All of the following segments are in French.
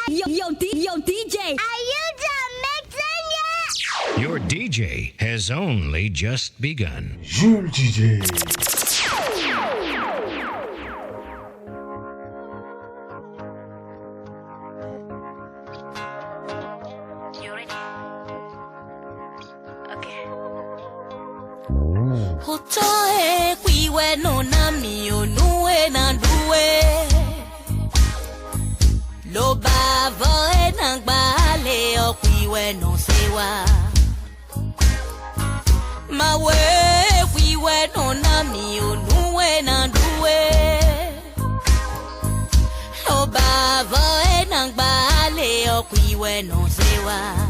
Yo, DJ. Are you done mixing yet? Your DJ has only just begun. Jules DJ. Hotoe kwiwe no nami onue na duwe Lo bavo e nangbale o kwiwe no sewa Mawe kwiwe no nami onue na duwe Lo bavo e nangbale o kwiwe no sewa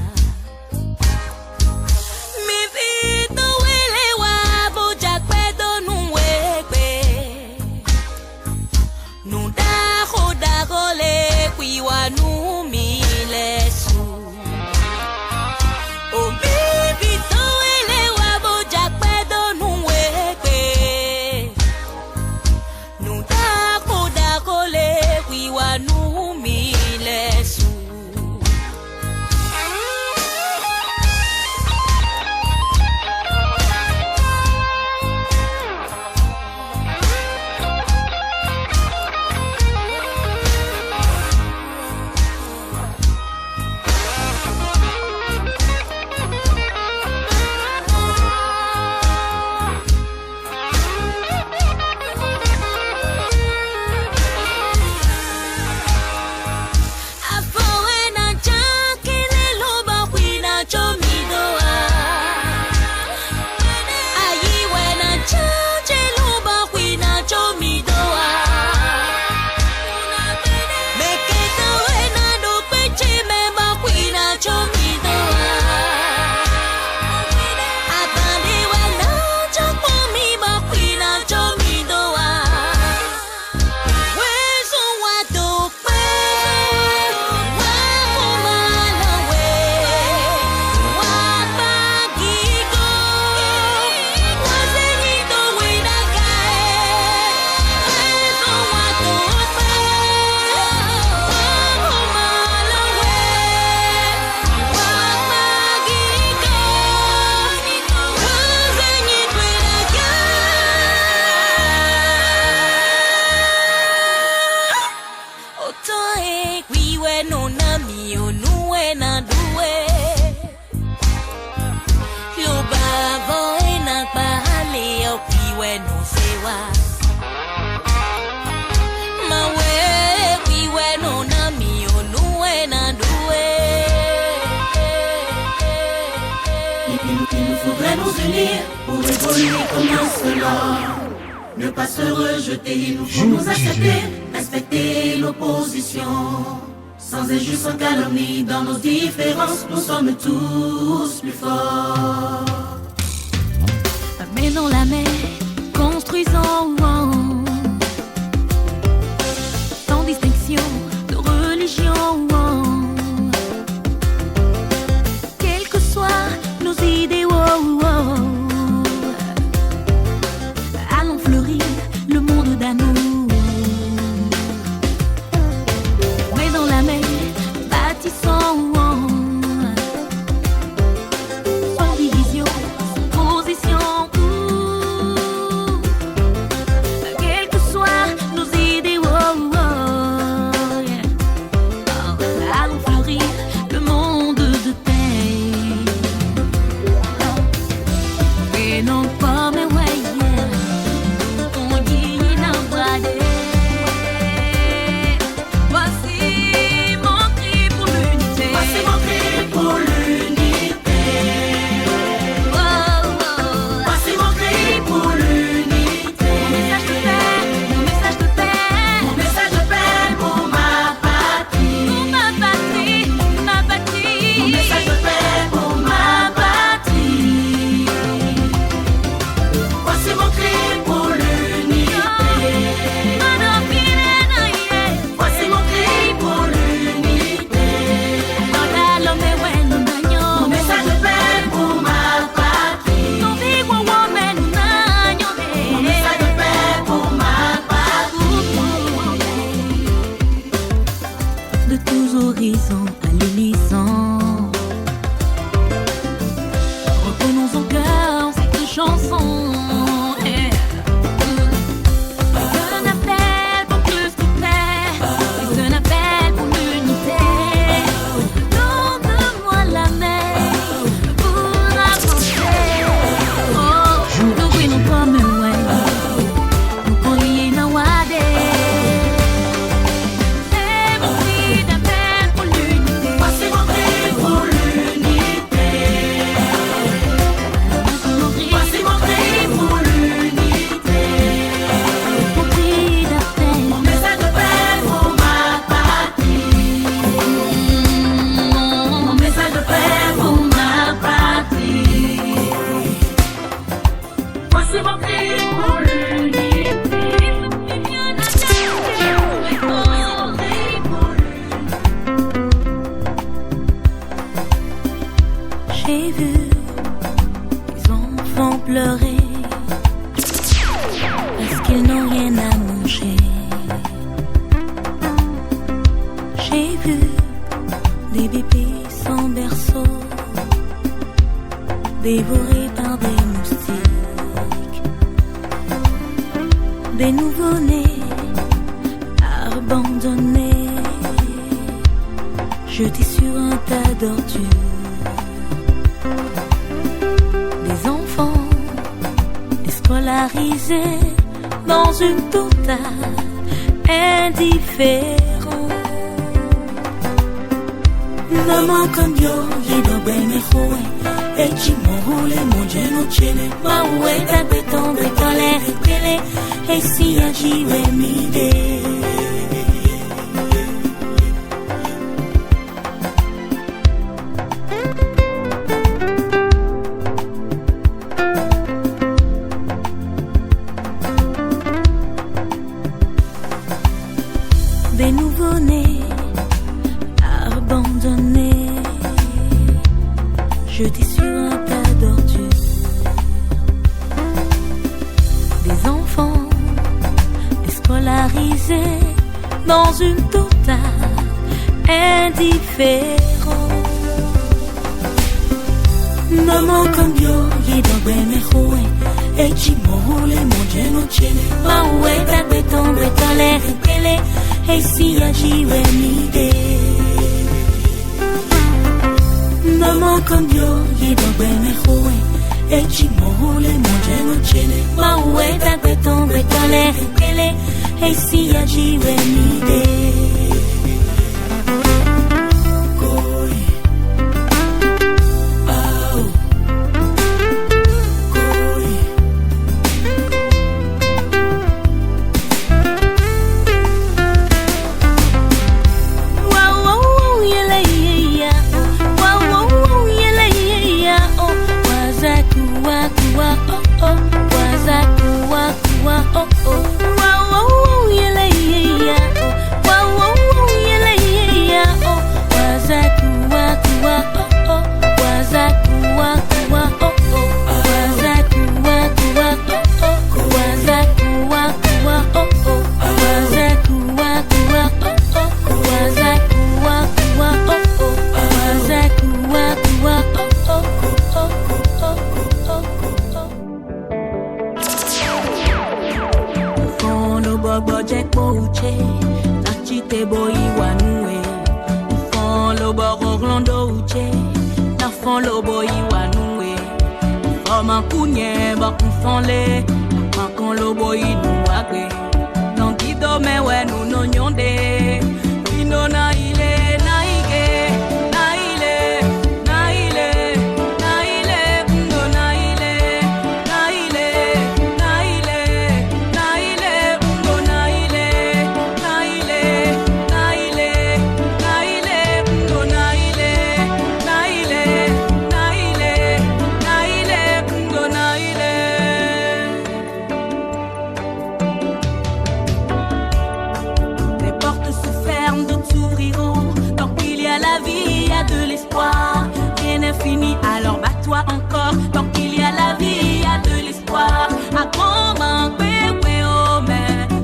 Pour évoluer comme un seul homme. Ne pas se rejeter, il nous faut nous accepter, respecter l'opposition. Sans injure, sans calomnie, dans nos différences, nous sommes tous plus forts. Mêlons la mer, construisons sans distinction de religion. Quelles que soient nos idées, allons fleurir le monde d'amour. Mais dans la mer, bâtissons sans division, sans position. horizons à l'unisson. Reprenons en cœur cette chanson. J'ai vu les enfants pleurer parce qu'ils n'ont rien à manger. J'ai vu des bébés sans berceau dévorés par des moustiques, des nouveau-nés abandonnés, jetés sur un tas d'ordures. Des enfants déscolarisés dans une totale indifférence. Maman comme yo, yido bene hoe, e chimorule mojeno chele, mawe ta beton betole repele, e si ajiwe mide. Des nouveau-nés abandonnés, jetés sur un tas d'ordures. Des enfants déscolarisés dans une totale indifférence. Maman comme yo, yido bene hoe, e chimorule mojeno chele, mawe ta beton betole repele, e si ajiwe mide. Maman comme yo, yido bene hoe, e chimorule mojeno chele, mawe ta beton betole repele, e si ajiwe mide.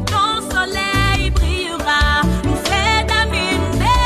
Ton soleil brillera, nous fait d'aminer.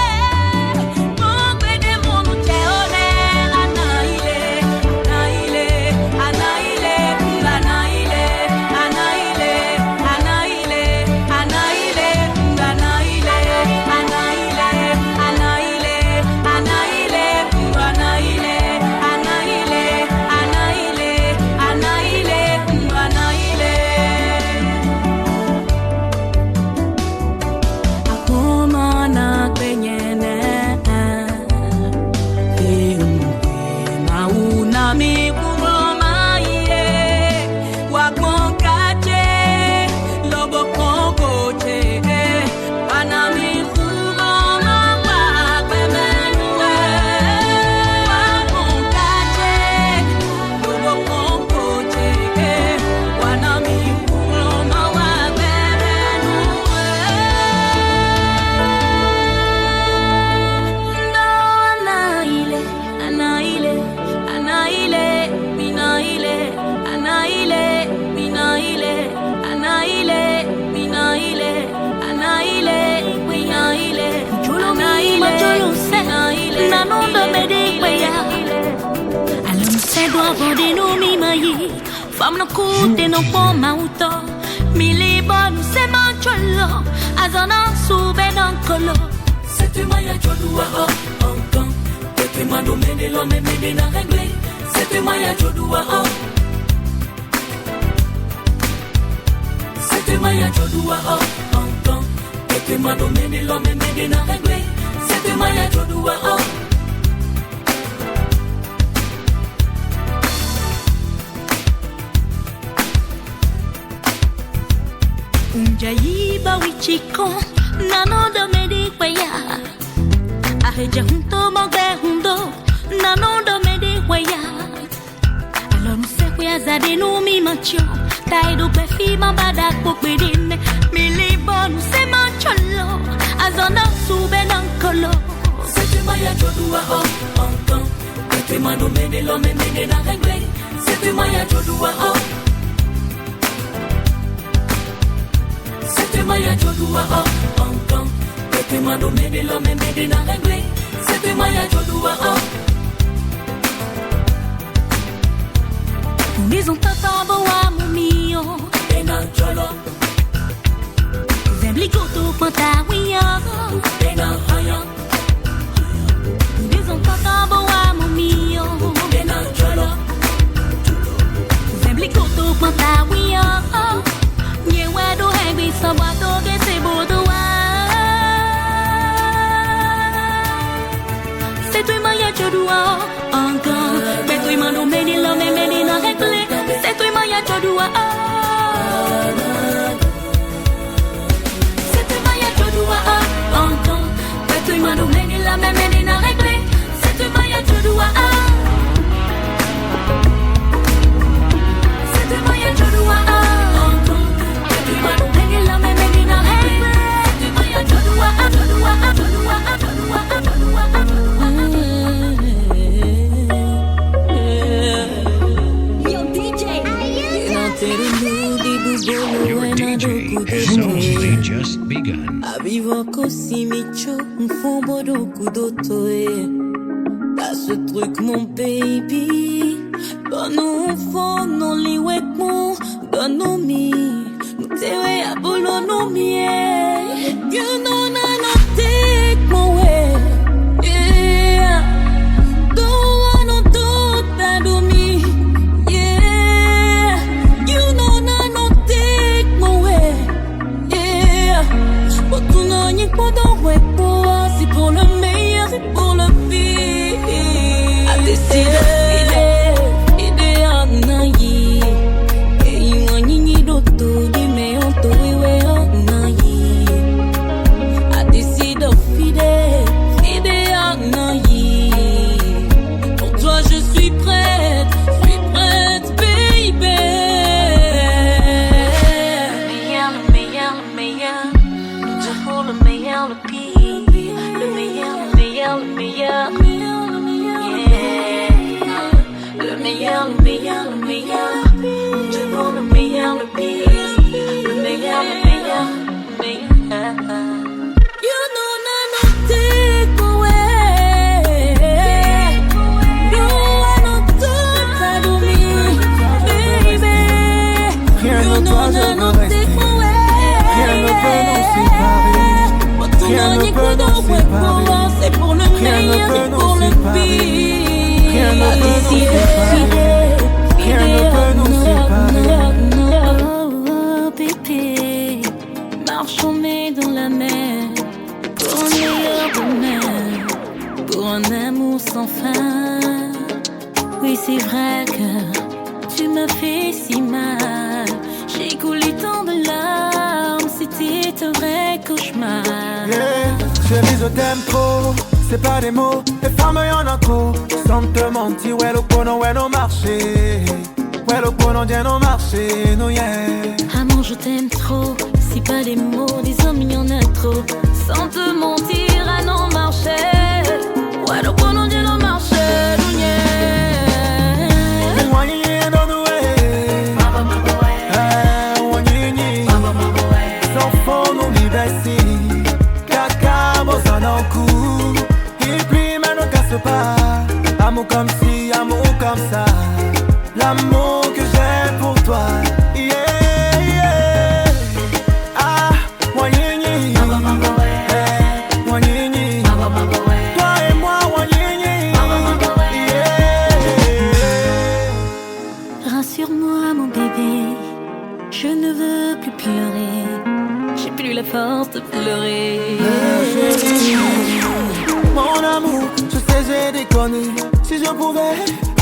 nanon de mede kwaya. Alum se doit vendre nous mimayi. Femme no koute no poma uto. Mili bon se mancholo. Azana sube non colo. C'est maya jodua oh encore. Que mando mene lo me mene na rengle. C'est maya jodua oh. C'est maya jodua oh encore. Que mando mene lo me mene na rengle. C'est maya jodua oh. Unjayi ba wichiko nano do medi kwaya. Aheja hunto mogbe hundo nano do medi kwaya. Alon se kwaya zade no mi macho. Taido pe fi mambada kokbedine. Mili bonu se mancholo. Azona sube nankolo. C'était maya jodua oh encore. Que mando mene lo me mene na rengle. C'était maya jodua oh. C'était maya jodua oh encore. Que mando mene lo me mene na rengle. C'était maya jodua oh. Disons tata boa mumio. Ena jolo. Zembli koto panta wiyo. Ena haya. Disons tata boa mumio. Ena jolo. Zembli koto panta wiyo. Nyewe do hebi sabato ge se bodoa. C'est toi maya jodua encore. C'est toi mando meni lo me meni na regle. C'est toi maya jodua. C'est toi maya jodua encore. C'est toi mando meni lo me meni na regle. C'est toi maya jodua. C'est toi maya jodua encore. C'est toi mando meni lo me meni na regle. C'est toi maya jodua jodua jodua jodua jodua. Your DJ has only just begun. Avivo così micho, un fombo do kudotoe. T'as ce truc mon baby. Donne-nous un fond, non li wek mon. Donne-nous mi. Nous tewe a bolo no mi. You know na no take my way. Yeah. Don't want no doubt that do me. Yeah. You know na no take my way. Yeah. Pour tout non y'a pas d'en ouais pour. C'est pour le meilleur, c'est pour le pire. À décider. C'est pour le meilleur et pour le pire. Rien ne peut nous séparer. Oh, bébé, marchons mais dans la mer. Pour un meilleur bonheur, pour un amour sans fin. Oui, c'est vrai que tu m'as fait si mal. J'ai coulé tant de larmes, c'était un vrai cauchemar. Chérie, je t'aime trop, c'est pas des mots, les femmes y'en a trop. Sans te mentir, ouais, le cono, ouais, nos marchés. Ouais, le cono, bien nos marchés, nous, yeah. Amour, je t'aime trop, c'est pas des mots, des hommes y'en a trop. Sans te mentir, à nos marchés. Ouais, le cono, bien nos marchés, nous, yeah. Sans fond, nous libérer. Et puis, maintenant, qu'à se pas. Amour comme ci, amour comme ça. L'amour que j'ai pour toi. Yeah, yeah. Ah, wanyinyi. Wanyinyi. Toi et moi, wanyinyi. Yeah. Rassure-moi mon bébé, je ne veux plus pleurer. J'ai plus la force de pleurer. Mon amour, je sais j'ai déconné. Si je pouvais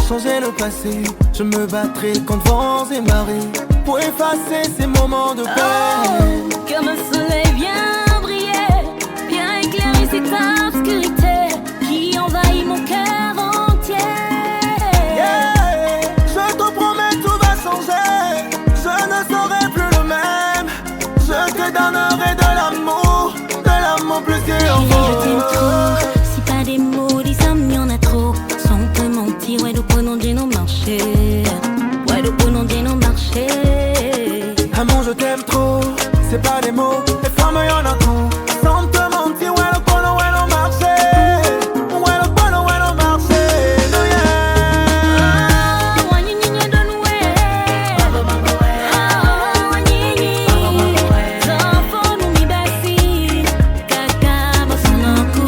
changer le passé, je me battrais contre vents et marées pour effacer ces moments de paix. Comme un soleil bien briller, bien éclairer cette obscurité qui envahit mon cœur entier. Yeah, je te promets tout va changer. Je ne serai plus le même. Je te donnerai de l'amour plus que je t'aime trop. Si pas des mots, des hommes, y'en a trop. Sans te mentir, ouais, nous prenons des nos marchés. Ouais, nous prenons des nos marchés. Amour, je t'aime trop. C'est pas des mots, les femmes, y'en a trop. Sans te mentir, ouais, le prenons, ouais, nos marchés. Ouais, le prenons, ouais, nos marchés. No, yeah. Oh, wanyinyi donoué. Oh, wanyinyi. Zofo nous mi basi. Kaka, bosonoku.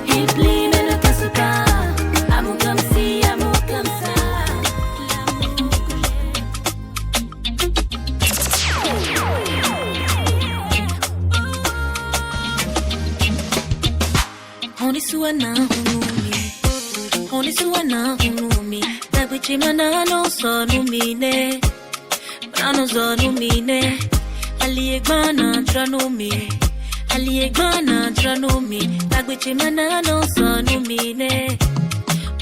Il plie mais ne casse pas. Amour comme ci, amour comme ça. L'amour que j'ai. On est sous un arme, on est sous un arme. Tabuchi manano sonumine, manano sonumine. Ali egbana tranumi, ali egbana tranumi. Tabuchi manano sonumine,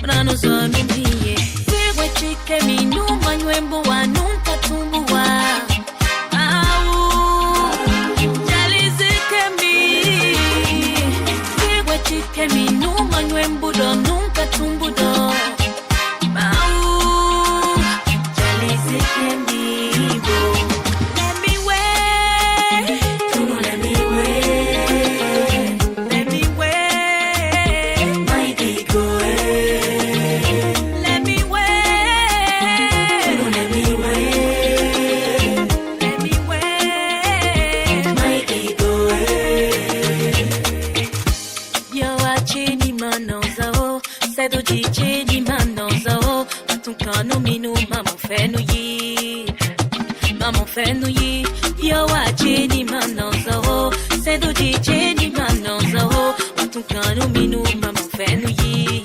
manano sonumine. Sewe chike minu manywembo wa nunca tumbuwa. Kemi numa nwembudo nunca tumbudo Mau Jalize kemi bo Let me wait Tumu let me wait Let me wait My ego Let me wait Tumu let me wait Let me wait My ego Sedo jiche di manonzo Atunkano minu mamo fenu yi Yo wache di manonzo Sedo jiche di manonzo Atunkano minu mamo fenu yi.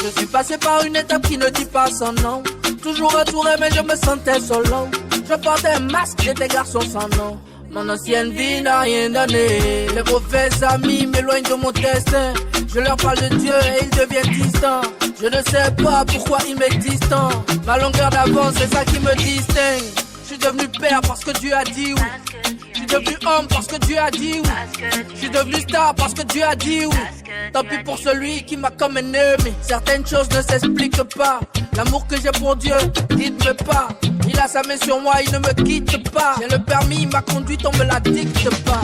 Je suis passé par une étape qui ne dit pas son nom. Toujours entouré mais je me sentais solo. Je portais un masque, j'étais garçon sans nom. Mon ancienne vie n'a rien donné. Les mauvais amis m'éloignent de mon destin. Je leur parle de Dieu et ils deviennent distants. Je ne sais pas pourquoi ils m'est distant. Ma longueur d'avance, c'est ça qui me distingue. Je suis devenu père parce que Dieu a dit oui. Je suis devenu homme parce que Dieu a dit oui. Je suis devenu star parce que Dieu a dit oui. Tant pis pour celui qui m'a comme ennemi. Certaines choses ne s'expliquent pas. L'amour que j'ai pour Dieu, dites-me pas. Il a sa main sur moi, il ne me quitte pas. J'ai le permis, ma conduite, on me la dicte pas.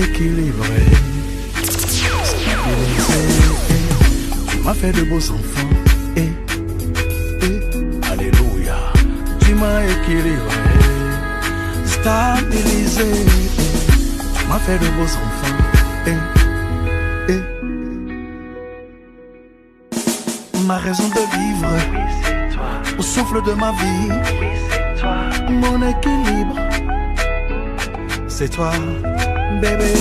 Équilibré, tu m'as fait de beaux enfants, alléluia, tu m'as équilibré, stabilisé, tu m'as fait de beaux enfants, ma raison de vivre, au souffle de ma vie, mon équilibre, c'est toi. Bébé.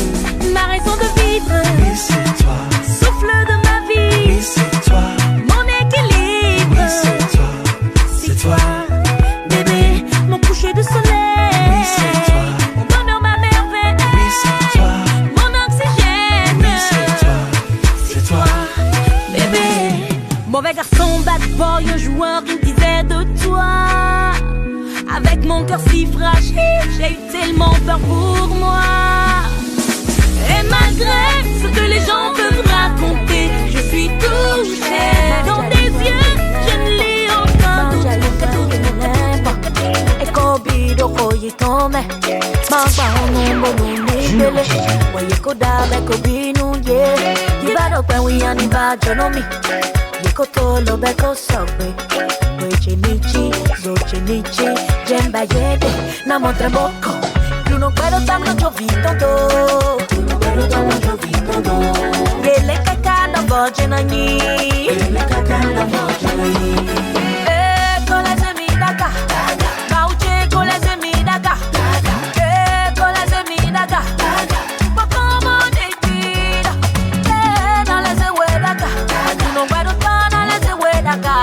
Ma raison de vivre, oui c'est toi. Souffle de ma vie, oui c'est toi. Mon équilibre, oui c'est toi. C'est toi. Bébé, mon coucher de soleil, oui c'est toi. cœur si fragile, j'ai eu tellement peur pour moi. Et malgré ce que les gens peuvent raconter, je suis touchée. Dans tes yeux, je ne lis aucun doute. E kobido koyi tome Magba onu mbonu nibele Waye kodabe kobinu ye Yibado pen wiyani ba jonomi Yeko tolo beko sogbe Weche nichi, zoche nichi Jemba yede, na montre boko Tu no puedo tamno giovito do Gele kakana voce na nyi Kole se mi daka Mauche kole se mi daka Kole se mi daka Pokomo de tira Na le se we daka Tu no puedo na le se we daka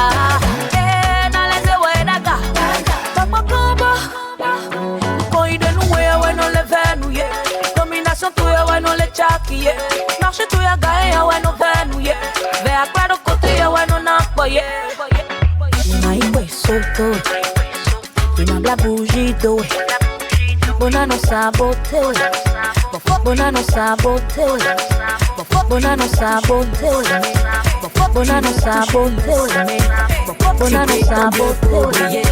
Na le se we daka Pokomo Koi de nou we no le venu ye Domination tu ya we no le chaki ye Marche tu ya gae ya we no venu ye Ve a claro kote ya we no nakwa ye Maiwe solto Inabla bougido Bonano sabote Bonano sabote Bonano sabote Bonano sabote Bonano sabote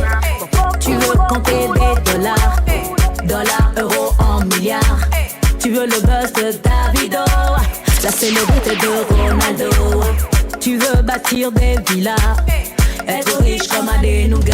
Tu veux compter des dollars, euros en milliards. Tu veux le buzz de Davido, la célébrité de Ronaldo. Tu veux bâtir des villas, être riche comme Adenuga.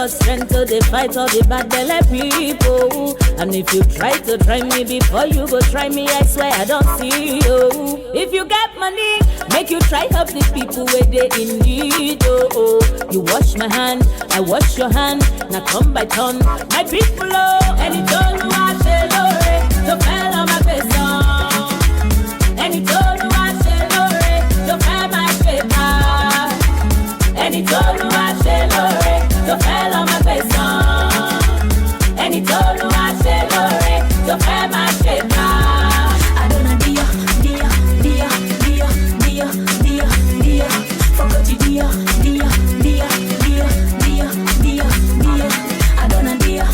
Strength to the fight all the bad belly people. And if you try me before you go try me, I swear I don't see you. If you get money, make you try help the people where they in need. Oh, you wash my hand, I wash your hand. Now come by turn, my people. Oh, and it's all you want to so fell on my face on. And it's all you want to fell my paper. And it's all you want to fell on my face on. And it's all you want to fell my paper. I don't know dia. Forgot you dia. I don't know dia.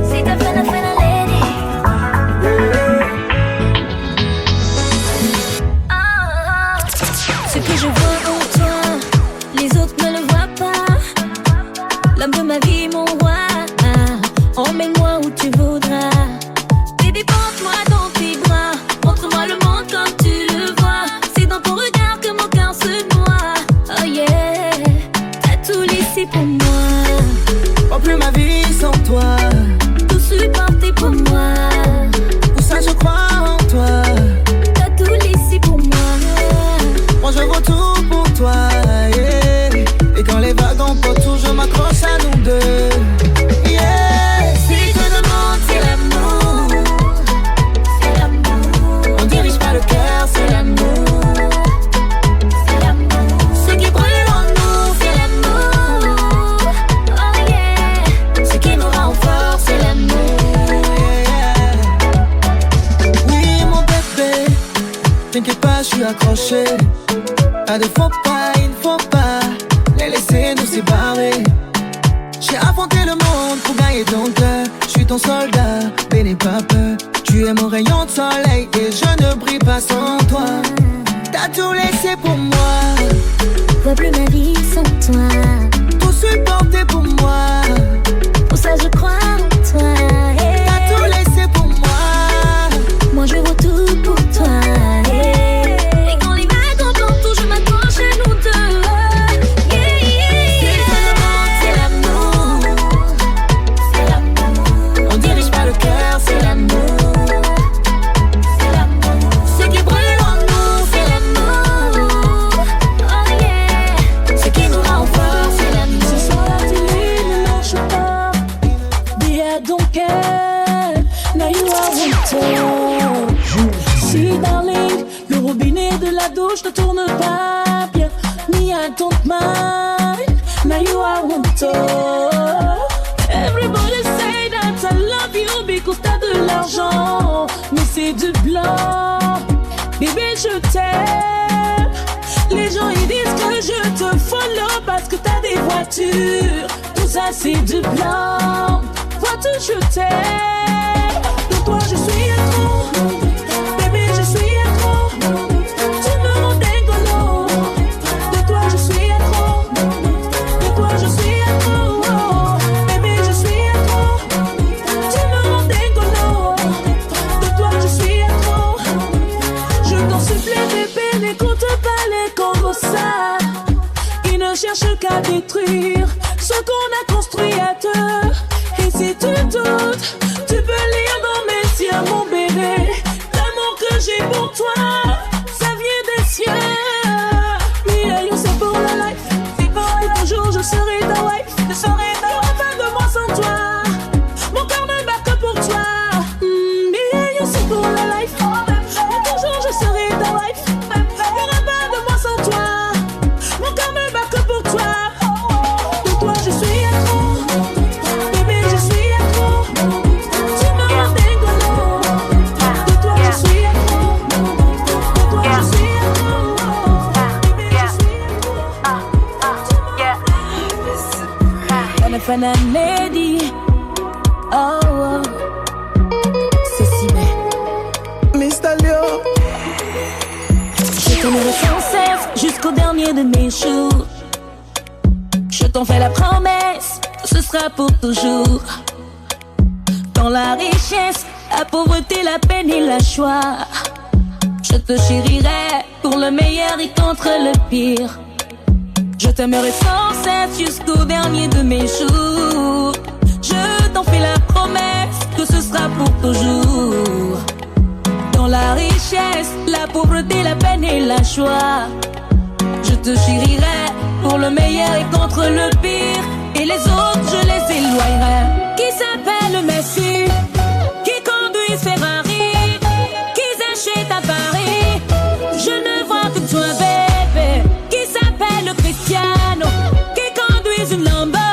C'est ta fena fena lady. Ce que je vois en toi, les autres ne le voient pas. L'homme de ma vie, mon roi, emmène-moi où tu voudras. Baby, porte-moi dans tes bras, montre-moi le monde comme tu le vois. C'est dans ton regard que mon cœur se noie. Oh yeah, t'as tout laissé pour moi. Oh, plus ma vie sans toi. Tout supporté pour moi. Pour ça je crois en toi. T'as tout laissé pour moi. Moi je vaux tout pour toi, yeah. Et quand les vagues emportent tout, je m'accroche à nous deux, yeah. Si te demande, c'est l'amour. C'est l'amour. On dirige pas le cœur, c'est l'amour. C'est l'amour. Ce qui brûle en nous, C'est l'amour. Oh yeah. ce qui nous rend fort, c'est l'amour, yeah. Oui mon bébé, t'inquiète pas, je suis accroché. Pas de faux pas, il ne faut pas les laisser nous séparer. J'ai affronté le monde pour gagner ton cœur. Je suis ton soldat, mais n'aie pas peur. Tu es mon rayon de soleil et je ne brille pas sans toi. T'as tout laissé pour moi. Vois plus ma vie sans toi. Tout supporté pour moi. Pour ça je crois en toi. Hey. T'as tout laissé pour moi. Moi je vaux tout pour toi. Hey. Et quand les vagues emportent tout, je m'accroche à nous deux. Yeah, yeah, yeah. C'est l'amour. C'est l'amour. On dirige pas le cœur, c'est l'amour. C'est l'amour. Ce qui brûle en nous, C'est l'amour. Oh yeah. ce qui nous rend fort, c'est l'amour. Ce soir la télé ne marche pas. Be I don't care. Now you are wanted. See darling, le robinet de la douche ne tourne pas bien. Me I don't mind. Now you are wanted. Everybody say that I love you because t'as de l'argent, mais c'est du blanc. Bébé je t'aime. Les gens ils disent que je te follow parce que t'as des voitures. Tout ça c'est du blanc. Vois-tu je t'aime. De toi je suis accro. Bébé je suis accro. Tu me rends dégolo. De toi je suis accro. De toi je suis accro. Bébé je suis accro. Tu me rends dégolo. De toi je suis accro. Je t'en supplie bébé, n'écoute pas les congossats. Ils ne cherchent qu'à détruire ce qu'on a construit à deux. Et si tu doutes, tu peux lire dans mes yeux mon bébé. L'amour que j'ai pour toi, ça vient des cieux. Mais c'est pour la life. Et toujours je serai ta wife. Ne serai pas de moi sans toi. Mon cœur ne bat que pour toi. Mais c'est pour la life. Et toujours je serai ta wife. N'aura pas de moi sans toi. Mon cœur ne bat que pour toi. De toi je suis accro. Bébé je suis accro. Tu me rends dégolo. De toi je suis accro. De toi je suis accro. Bébé je suis accro. Fana lady. Oh, oh. C'est si belle. Mr. Leo. Je t'aimerai sans cesse jusqu'au dernier de mes jours. Je t'en fais la promesse, ce sera pour toujours. Dans la richesse, la pauvreté, la peine et la joie. Je te chérirai pour le meilleur et contre le pire. Je t'aimerai sans cesse jusqu'au dernier de mes jours. Je t'en fais la promesse que ce sera pour toujours. Dans la richesse, la pauvreté, la peine et la joie. Je te chérirai pour le meilleur et contre le pire. Et les autres, je les éloignerai. Qui s'appelle Messi, qui conduit Ferrari, qui s'achète à Paris. Je ne vois que toi, bébé. Qui s'appelle Cristiano, qui conduit une Lambo,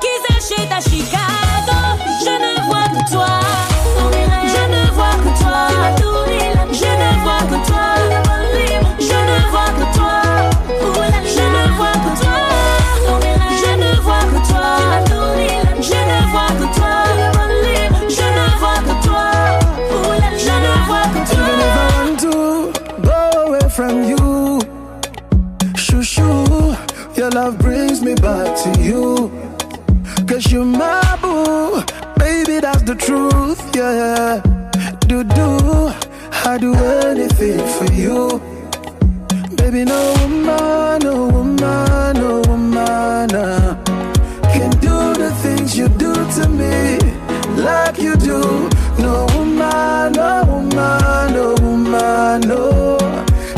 qui s'achète à Chicago. Je ne vois que toi. Je ne vois que toi. Je ne vois que toi. Je ne vois que toi. Je ne vois que toi. Je ne vois que toi. 'cause you're my boo. Baby, that's the truth, yeah. I do anything for you. Baby, no woman can do the things you do to me like you do. No woman, no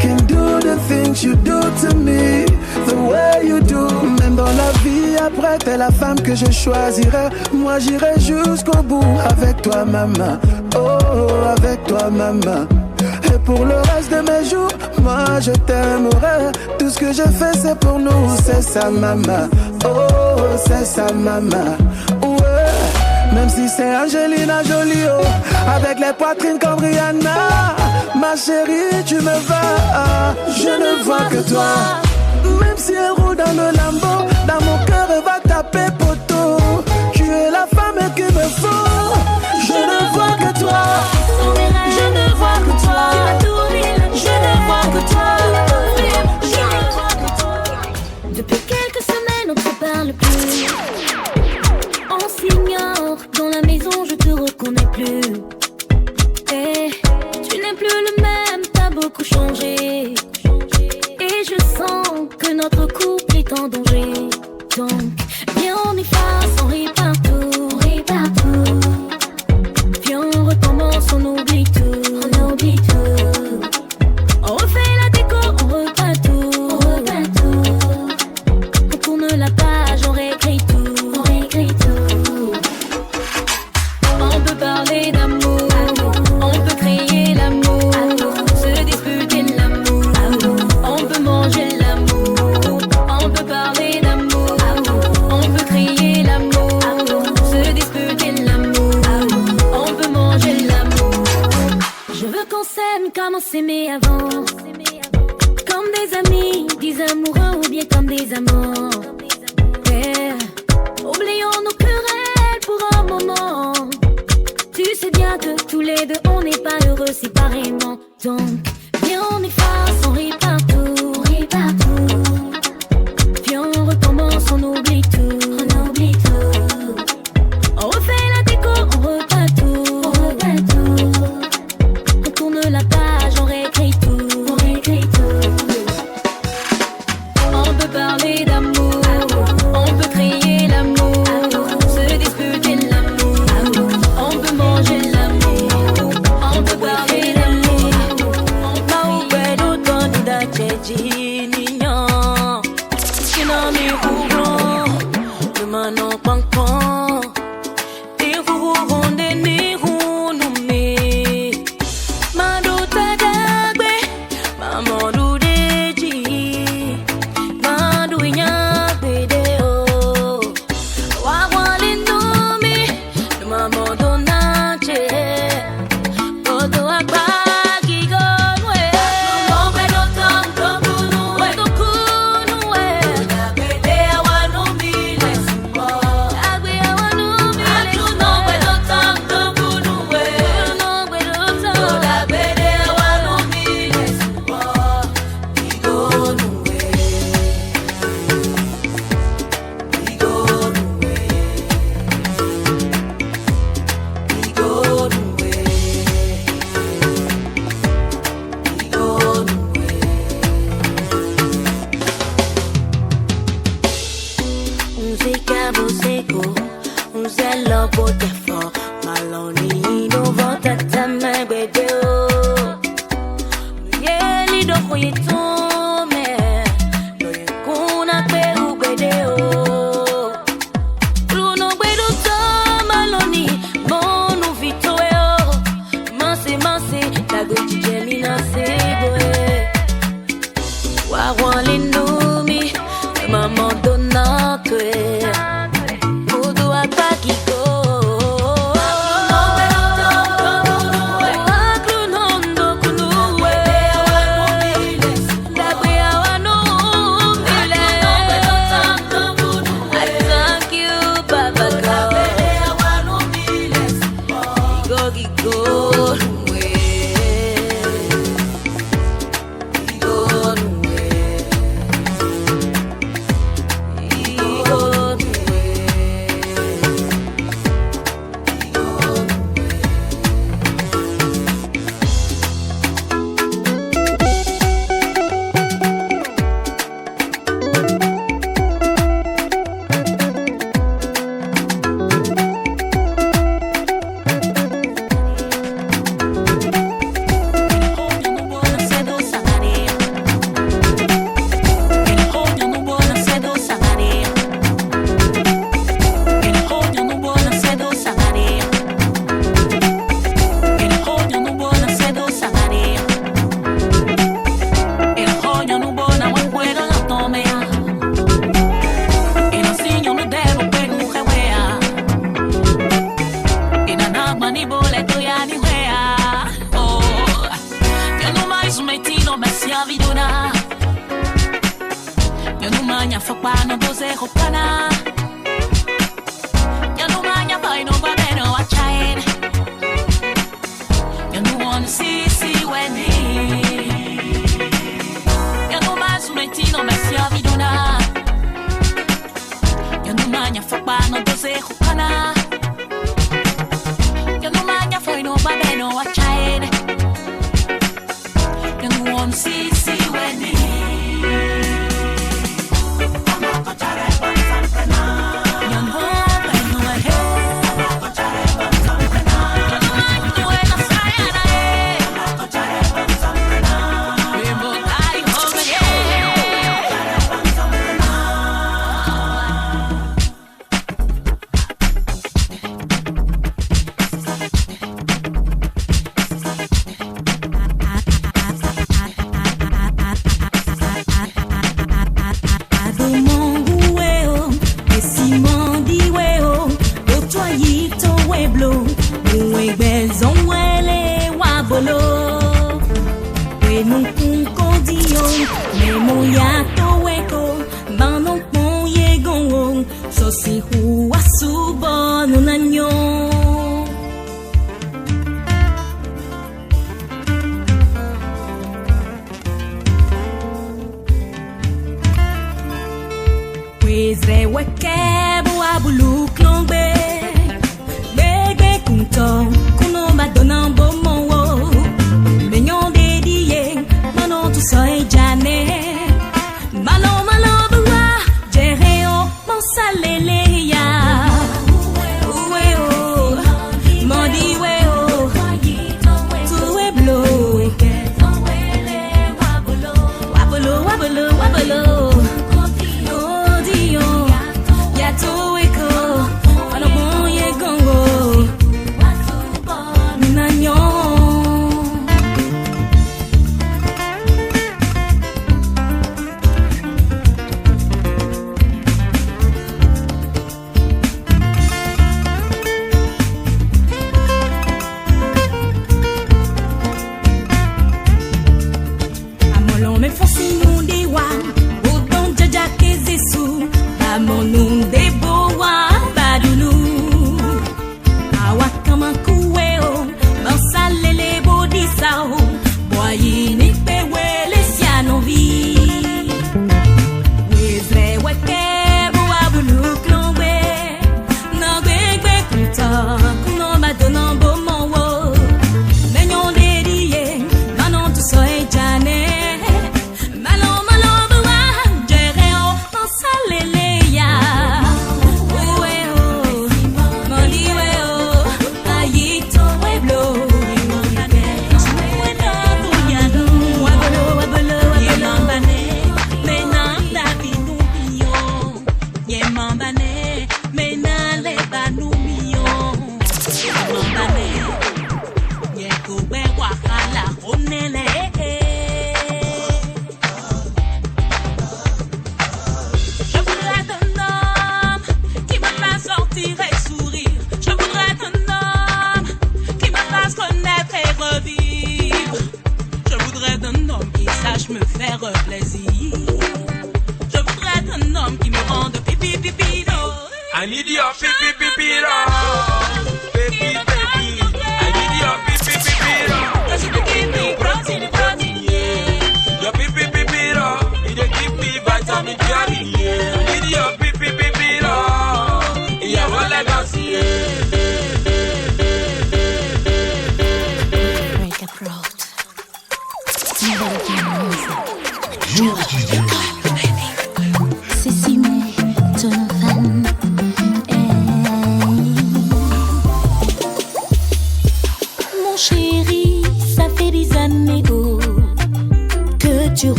can do the things you do to me the way you do. Même dans la vie après, t'es la femme que je choisirai. Moi j'irai jusqu'au bout avec toi, maman. Oh, avec toi, maman. Et pour le reste de mes jours, moi je t'aimerai. Tout ce que je fais c'est pour nous, c'est ça, maman. Oh, c'est ça, maman. Ouais. Même si c'est Angelina Jolie, oh, avec les poitrines comme Rihanna. Ma chérie, tu me vas, je ne vois que toi. Même si elle roule dans le Lambo, dans mon cœur elle va taper poteau. Tu es la femme qu'il me faut. Je ne vois que toi. Je ne vois que toi. Je ne vois que toi. Depuis quelques semaines on ne se parle plus. On s'ignore, dans la maison je te reconnais plus. Et tu n'es plus le même, t'as beaucoup changé. Et je sens que notre couple est en danger. Donc viens on efface, on rit partout, viens on recommence, on oublie tout, on refait la déco, on repeint tout, on tourne la page, on réécrit tout, on peut parler d'amour, on peut créer l'amour, se disputer l'amour, on peut manger l'amour, on peut parler d'amour, on peut créer l'amour, se disputer l'amour, on peut manger l'amour. Je veux qu'on s'aime comme on s'aimait avant, comme des amis, des amoureux ou bien comme des amants. Yeah. Oublions nos querelles pour un moment. Tu sais bien que tous les deux on n'est pas heureux séparément. Donc viens on efface, on rit partout, viens on recommence, on oublie tout, on refait la déco, on repeint tout, on tourne la page, on réécrit tout, on peut parler d'amour, on peut créer l'amour, se disputer l'amour, on peut manger l'amour, on peut parler d'amour, on peut fopa no doze hopana. You know man, you find over there, no a child. You know wanna see when he. You know man, so many no mess ya vidona. You know man, you fopa no doze hopana. You know man, you find over there, no a child. You know wanna see when he.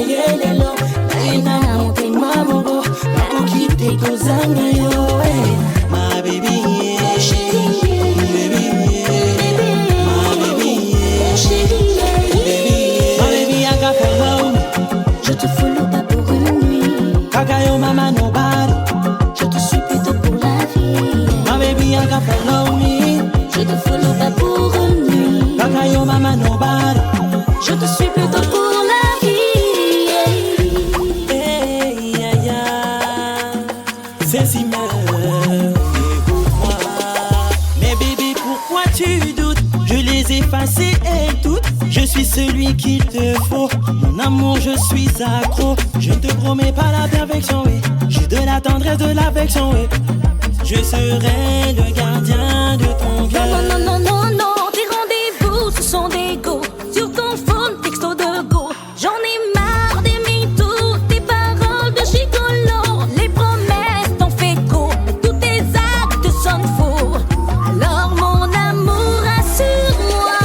Yelelo, suis celui qu'il te faut. Mon amour, je suis accro. Je ne te promets pas la perfection, oui. J'ai de la tendresse, de l'affection, oui. Je serai le gardien de ton cœur. Non, non, non, non, non. Tes rendez-vous, ce sont des go. Sur ton phone, texto de go. J'en ai marre des mythos, tes paroles de gigolo. Les promesses t'en fait go, mais tous tes actes sonnent faux. Alors mon amour, rassure-moi.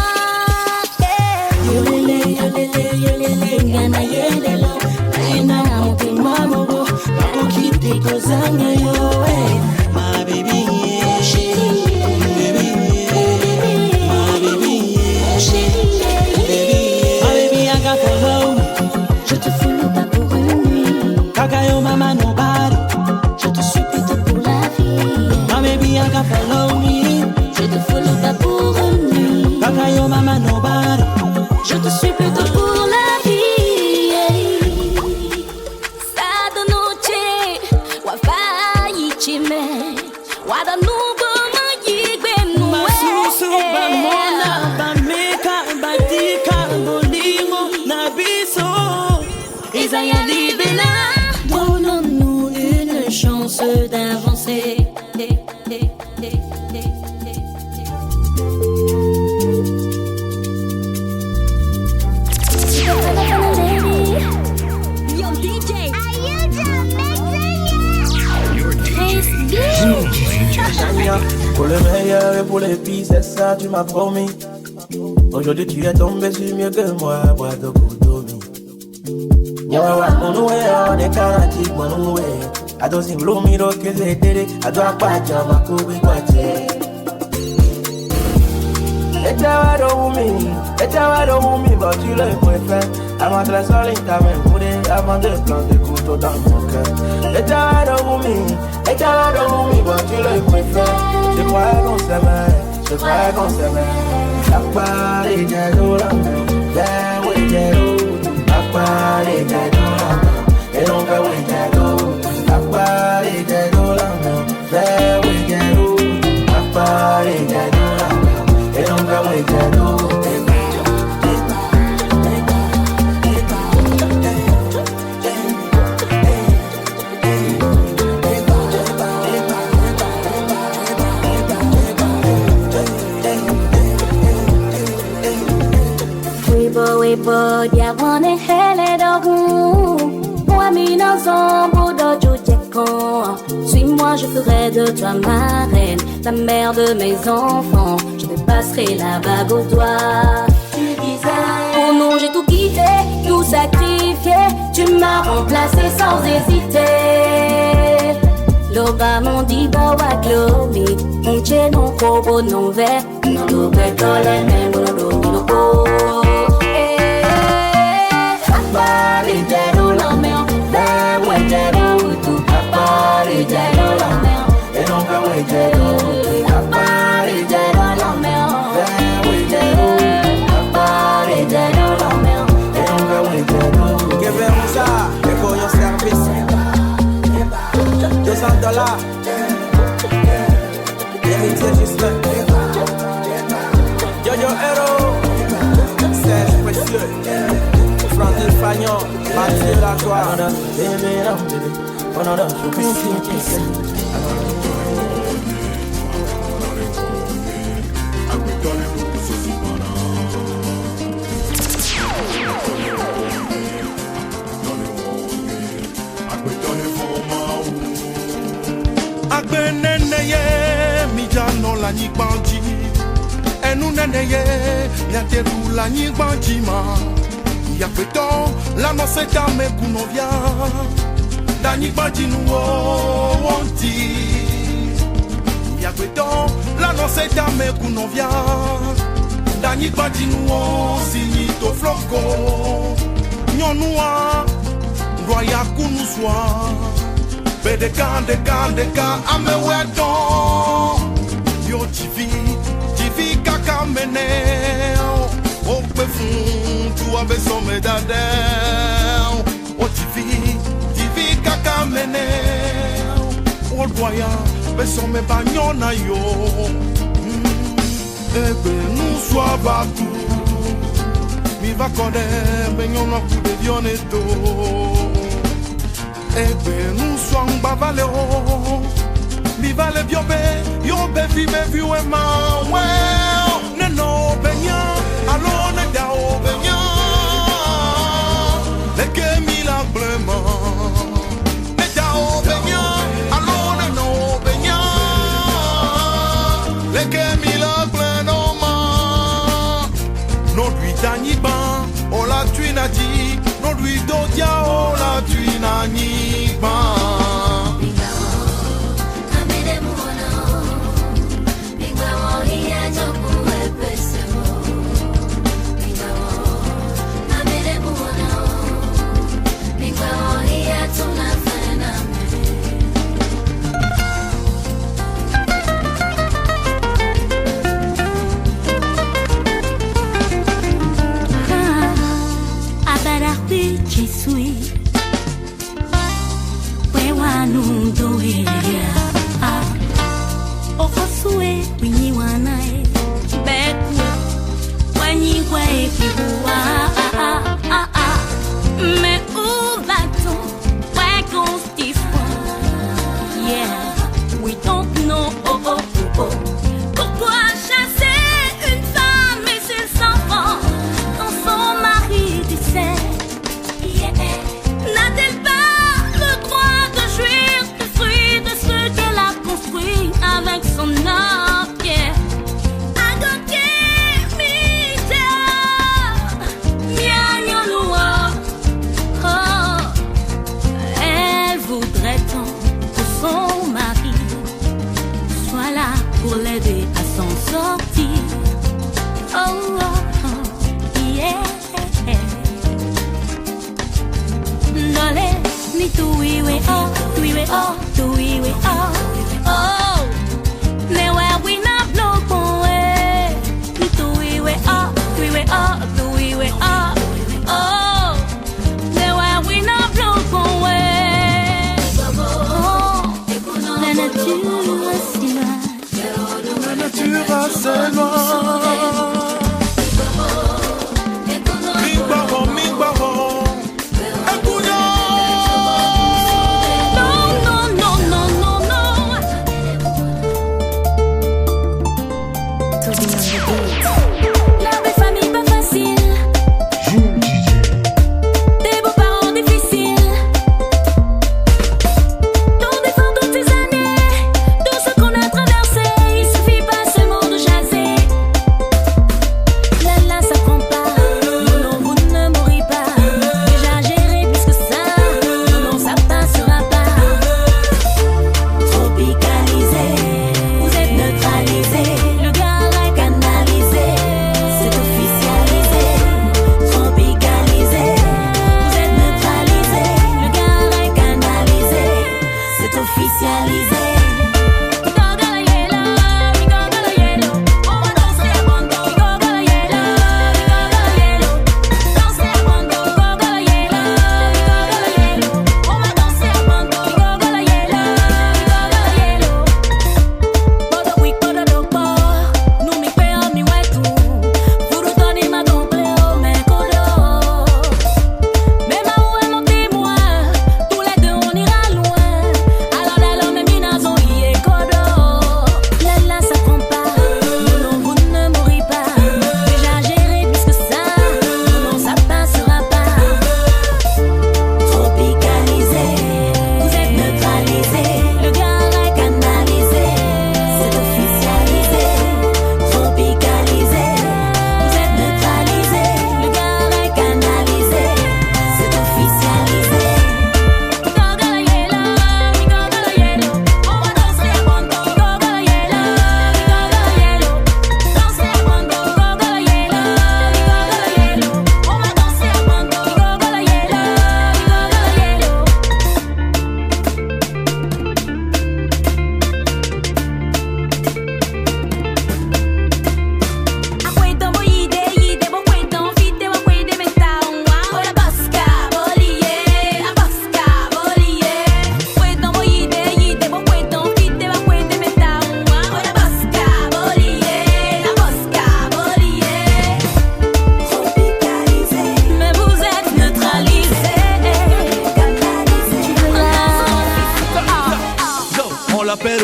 Yolele, yolele, yolele, ngana yelelo. Naina mupima mogo, makokite kozanga yo. My baby, yeah. Baby, yeah. My baby, yeah. Baby, yeah. My baby, I got follow me. Je te follow pas pour une nuit. Kakayo mama nobody. Je te suis plutôt pour la vie. My baby, I got follow me. Je te follow pas pour une nuit. Kakayo mama nobody. Je te suis plutôt pour la vie. Sada noche, wafayichime. Wada nubo mayigbe nuwe. Masusu bamona, bameka, batika, bolingo, nabiso. Isaiah Libela. Donnons-nous une chance d'avancer. Yo, DJ. Your DJ is only just begun. Pour le meilleur et pour les pires, c'est ça, tu m'as promis. Aujourd'hui, tu es tombé sur mieux que moi, bois de couteau. Yawa, on est on est canatique, on est. I don't sing low me rock, que c'est délé. I don't pas de ma coupe, quoi, et t'as but tu le préfères. Avant de la soirée, t'as même voulu. Avant de planter des couteaux dans mon cœur. Et t'as but tu le préfères. Je croyais qu'on s'aimait. La part est de la main. Là où est de la part est de la main. Et donc, où est de la part est de la main. Là où est de la part est de la main. Et donc, où est de la main. Wibo, diamone hele dogu. Moi, minazon, bodo jujekon. Suis-moi, je ferai de toi ma reine, la mère de mes enfants. Je te passerai la bague au doigt. Tu disais, oh non, j'ai tout quitté, tout sacrifié. Tu m'as remplacé sans hésiter. Loba mon di bawa glomi. Unche non kobo non ve. Non lo petole me non lo loco. Apare jero la meo. Ve we jero tu. Apare jero la meo. Et non ve we jero. Apare jero la meo. Ve we jero. Apare jero la meo. Et non ve we jero. Que vemos ça, que pour your service. $200. Héritier Gislain. Yo-Yo Hero. Serge Précieux. Franck Fagnon. Mathieu Lajoie. Agbe neneye mijano la nyigbanji. Enu neneye nyateru la nyigbanji ma. Yakweto la no se dame kunovia. Da nyigbanji nuwo wonti. Yakweto la no se dame kunovia. Da nyigbanji nuwo sinito floko. Nyonua roya kunuswa. Bedeka, ame wedon. Yo TV kaka mene. O pe fun, tu abe so me dade. O TV kaka mene. O doya, be so me banyona yo. Ebe nou swa batu. mi va connaître, mais on a coup de dionneto. Eh ben, nous sommes bavalero, mi va le biobe, yo be vive viwe ma, well, ne no benya, alors ne dao benya, le que mi la blema, ne dao benya, alors ne no benya, le que mi la blema, no lui tani ban, on la tuina di, no lui dodia, on la tuina ni ban. Mais où va-t-on? Where goes this one? Yeah, we don't know. Oh, oh, oh, oh. Pourquoi chasser une femme et ses enfants quand son mari décède? Yeah. N'a-t-elle pas le droit de jouir du fruit de ce qu'elle a construit avec son âme? Yeah. Pour l'aider à s'en sortir. Oh, oh, oh, yeah. Dole, ni tu iwe oh, tu iwe oh, tu iwe oh, oh. Ne we na block away. Ni tu iwe oh, tu iwe oh, tu iwe oh, oh. Ne we na block away. Oh, la nature si loin. Tu vas seulement.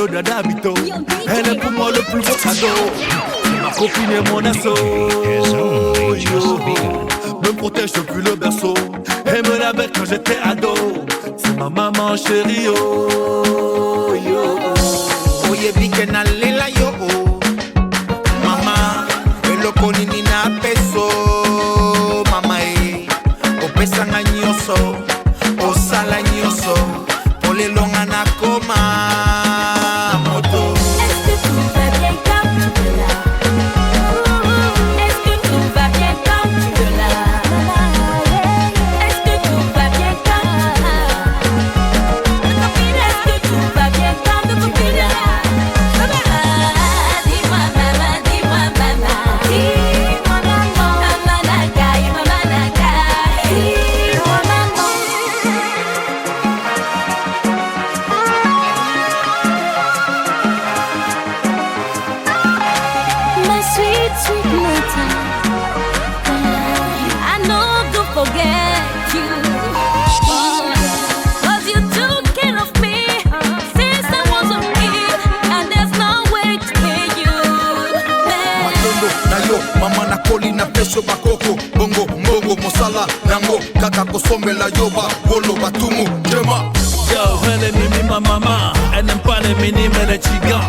Hello Dada Mito, elle est pour moi le plus beau cadeau. Ma copine et mon assaut. Me protège depuis le berceau. Elle me l'avait quand j'étais ado. C'est ma maman chérie, oh yo. Oye bike na lela yo. Mama, eloko nini na peso. Mama opesa nga nyonso, osala nyonso. Polelonga na koma moto. Est-ce que tout va bien comme tu veux là? Est-ce que tout va bien comme tu veux là? Est-ce que tout va bien comme tu veux là? Est-ce que tout va bien comme tu veux là? Dis-moi maman, dis-moi maman, dis-moi maman, maman nakai, dis-moi maman. My sweet, sweet mother, I know to forget you, 'cause you took care of me since I was a kid, and there's no way to pay you back. Matondo na yo, mama na koli na pesho bakoko. Bongo, mbongo, mosala, nango. Kaka kosombela yoba, wolo batumu, jema. Yo, elle est mimi ma maman. Elle n'aime pas les mini mais les chigas.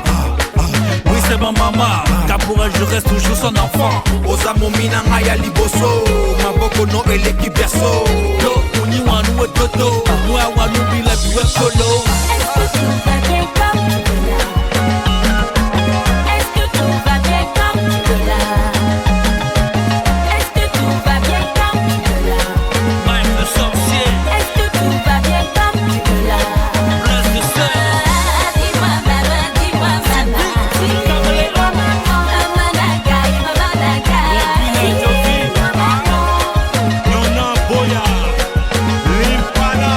Oui c'est ma maman, car pour elle je reste toujours son enfant. Oza momina ngaya liboso, maboko no eleki berso. Yo, uni wanu e toto, moi wanu bile bue kolo. Est-ce que tout va bien comme tu veux là? Est-ce que tout va bien comme tu veux là? Est-ce que tout va bien comme tu veux là? Même le sorcier, Est-ce que tout va bien comme tu veux là? blesse de sel. Dis-moi maman, dis-moi maman, dis-moi maman, maman nakai, maman nakai. Yona boya, limpana.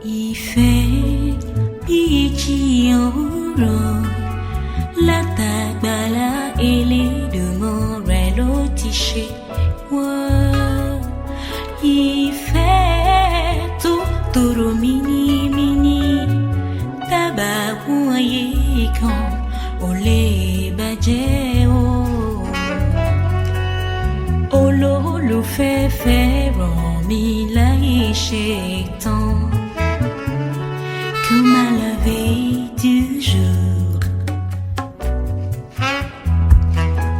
Ife Ichioro La Tagbala Ele de Morello Tiché Ife Toro Mini Mini Tabaouaye Kan Ole Bajeo Olo Lo Fefe Romi La Échectan comme à la veille du jour,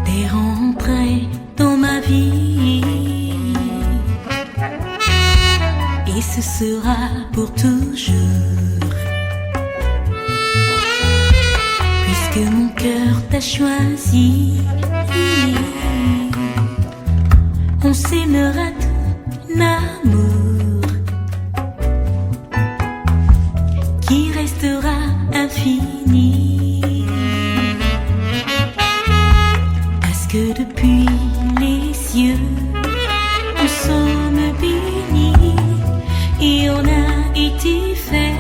t'es rentré dans ma vie et ce sera pour toujours, puisque mon cœur t'a choisi. On s'aimera d'un amour qui restera infini, parce que depuis les cieux nous sommes bénis et on a été fait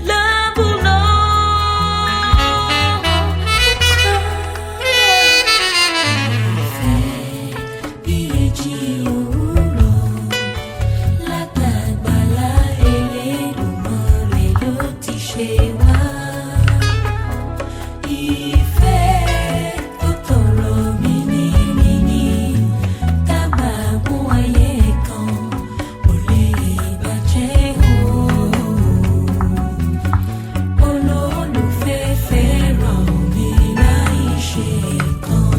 l'un pour l'autre. La tagbala ele lumor elo tishewa ife totoro mini mini tababu ayekan ole bajeo ololufe fẹ́ràn mi láì ṣe kan.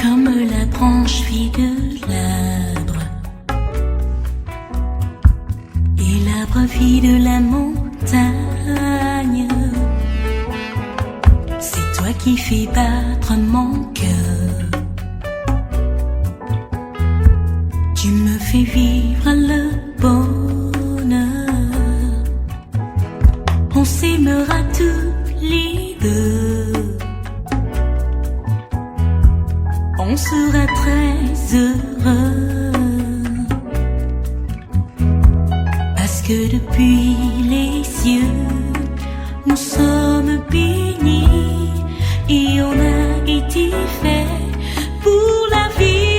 Comme la branche fille de l'arbre et l'arbre fille de la montagne, c'est toi qui fais part battre mon cœur. Tu me fais vivre le bonheur. On s'aimera tous les deux. On sera très heureux. Parce que depuis les cieux, nous sommes bénis et on a été fait pour la vie.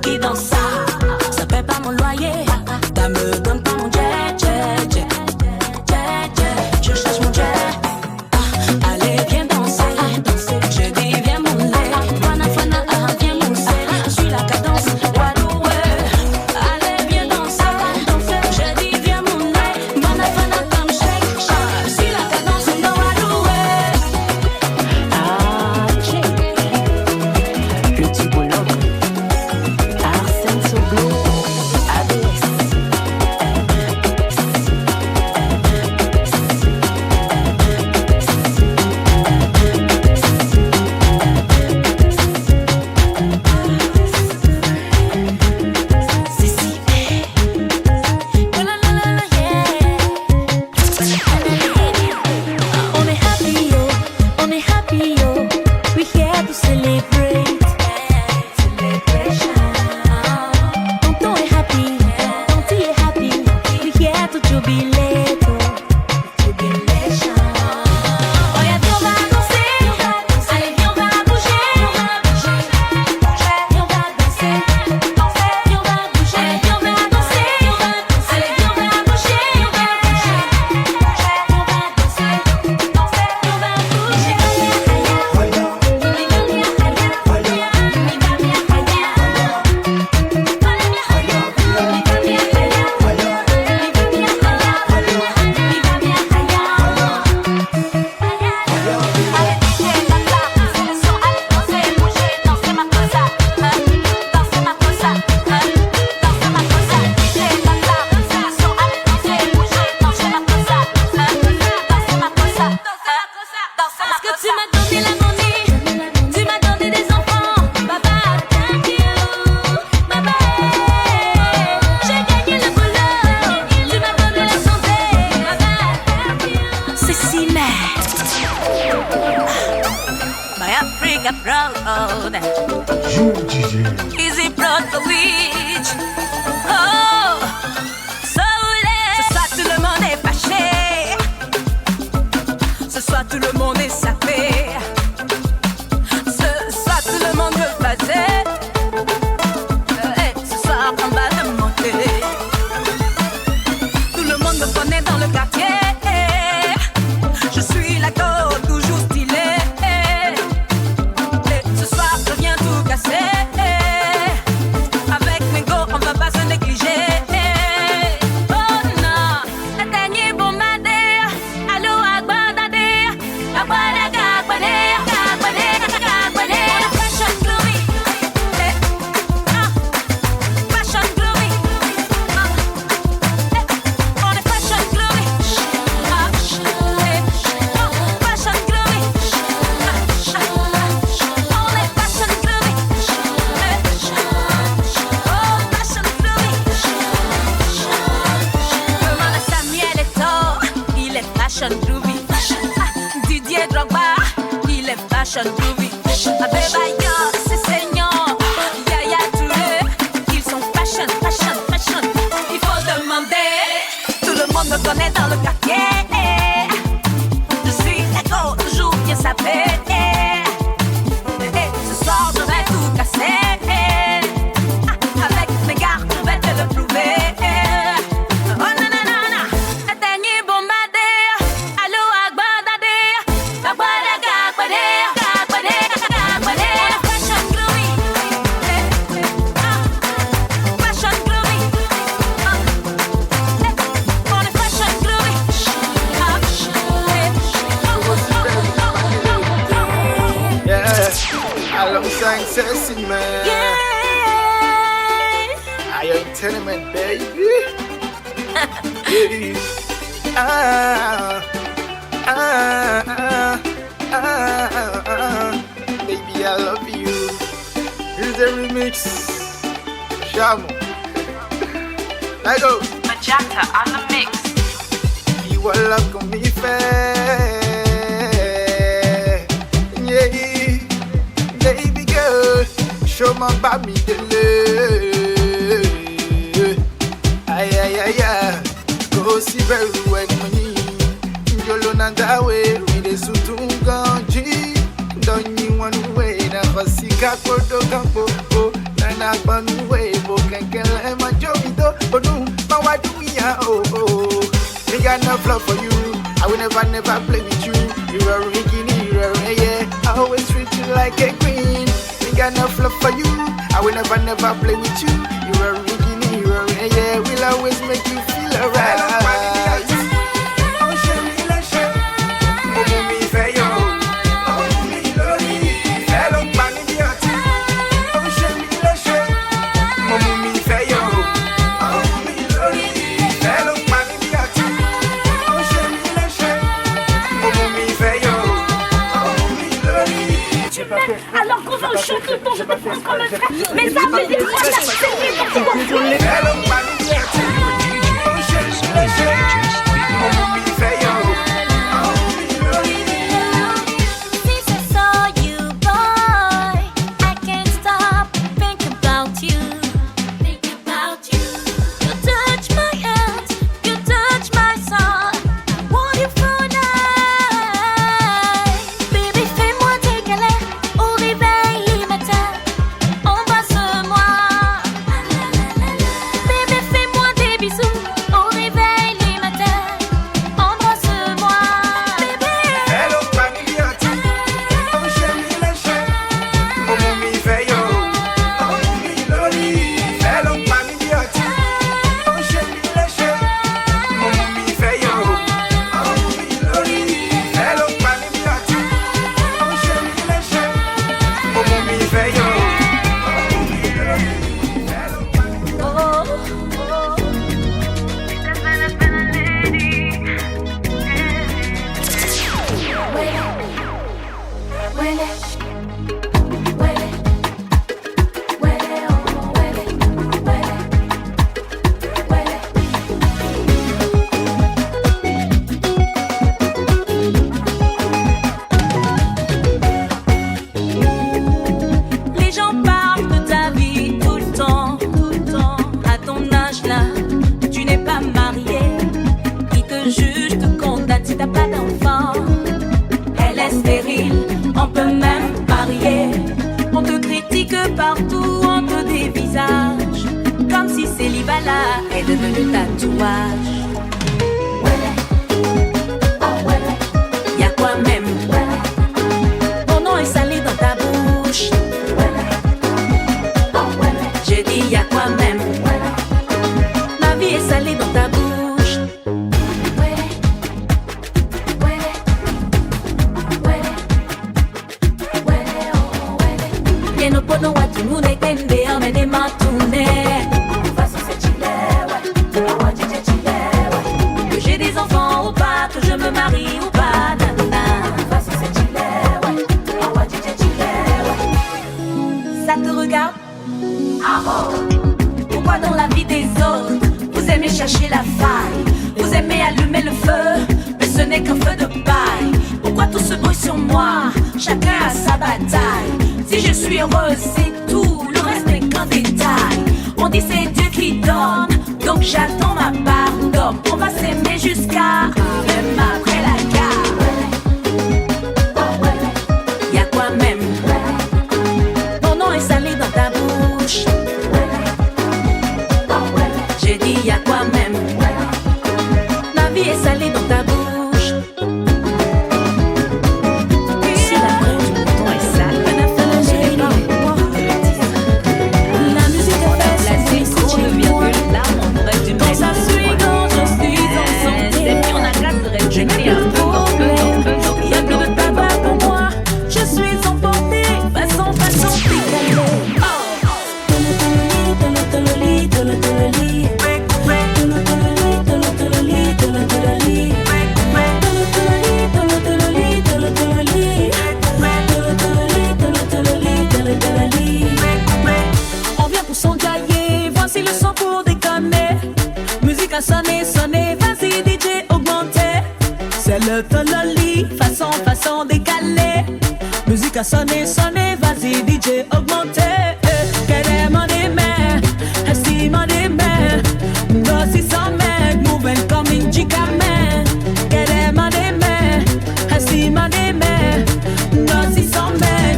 qui danse ça. Ça paie pas mon loyer. Ça me donne pas mon jet, jet, jet, jet, jet. Je cherche mon jet. Allez, viens danser. Je dis, viens mon lait. Fana, fana, viens mousser. Je suis la cadence. Waloué. Allez, viens danser. Je dis, viens mon lait. Fana, fana, come shake. Je suis la cadence. No waloué. Petit boulot. Arsène Soblo. On est happy yo, we here to celebrate. Tonton est happy, Tonty est happy, we here to jubilate. Oh yeah, viens on va danser, allez viens on va bouger, viens on va danser, viens on va bouger, viens on va danser, allez viens on va bouger, viens on va danser, Parce que tu m'as donné l'harmonie, tu m'as donné des enfants, baba, thank you, baba. J'ai gagné le boulot, tu m'as donné la santé, baba, thank you. Cécile, my Africa proud, easy proud for which, oh, soleil. Ce soir tout le monde est fâché. Ce soir tout le monde est sapé. Ce soir tout le monde veut passer. Ce soir on va te monter. Tout le monde me connaît dans le quartier. Je suis la go, toujours stylée. Et ce soir je viens tout casser. Avec mes go on va pas se négliger. Oh non, la dernière bombardée. Allô Agbadade, Agbadaga, Agbadaga, Agbadaga, Agbadaga. Fashion glory, fashion glory, on est fashion glory, fashion glory, on est fashion glory, oh fashion glory. Demande à Samuel Eto'o, il est fashion groovy. Didier Drogba, il est fashion groovy. Adebayo, c'est seigneur, Yaya Touré, ils sont fashion, fashion, fashion. Il faut demander, tout le monde me connaît dans le quartier. Je suis égo, toujours bien sapé. Et ce soir je vais tout casser. Avec mes gars, je vais te le prouver. Oh nanana, la dernière bombardée. Allô Agbadade, Agbadaga, Agbadaga, Agbadaga, Agbadaga. Fashion glory, fashion glory, on est fashion glory. Yeah, alongside Ceci, man. I am tenement, baby. Yeah. Baby, I love you. Here's the remix. Shamo. Let go. Majata on the mix. You are love con mi fe. Yeah, baby girl, show my baby the love. Ay ay ay ay, go see very when money. Yolo na dawe, we de sutunganji. Don't you want to wait? Na khosika kodo kampo, na Banue, Bokankele, Majorito, Bonu, Mawaduya, oh. Me got no love for you. I will never play with you. You're a Ricky, you're a yeah. I always treat you like a queen. Me got no love for you. I will never play with you. You're a Ricky, you're a yeah. We'll always make you feel alright. Alors qu'on va au champ tout le temps, je te prends comme un frère. Mais ça me dit quoi ça?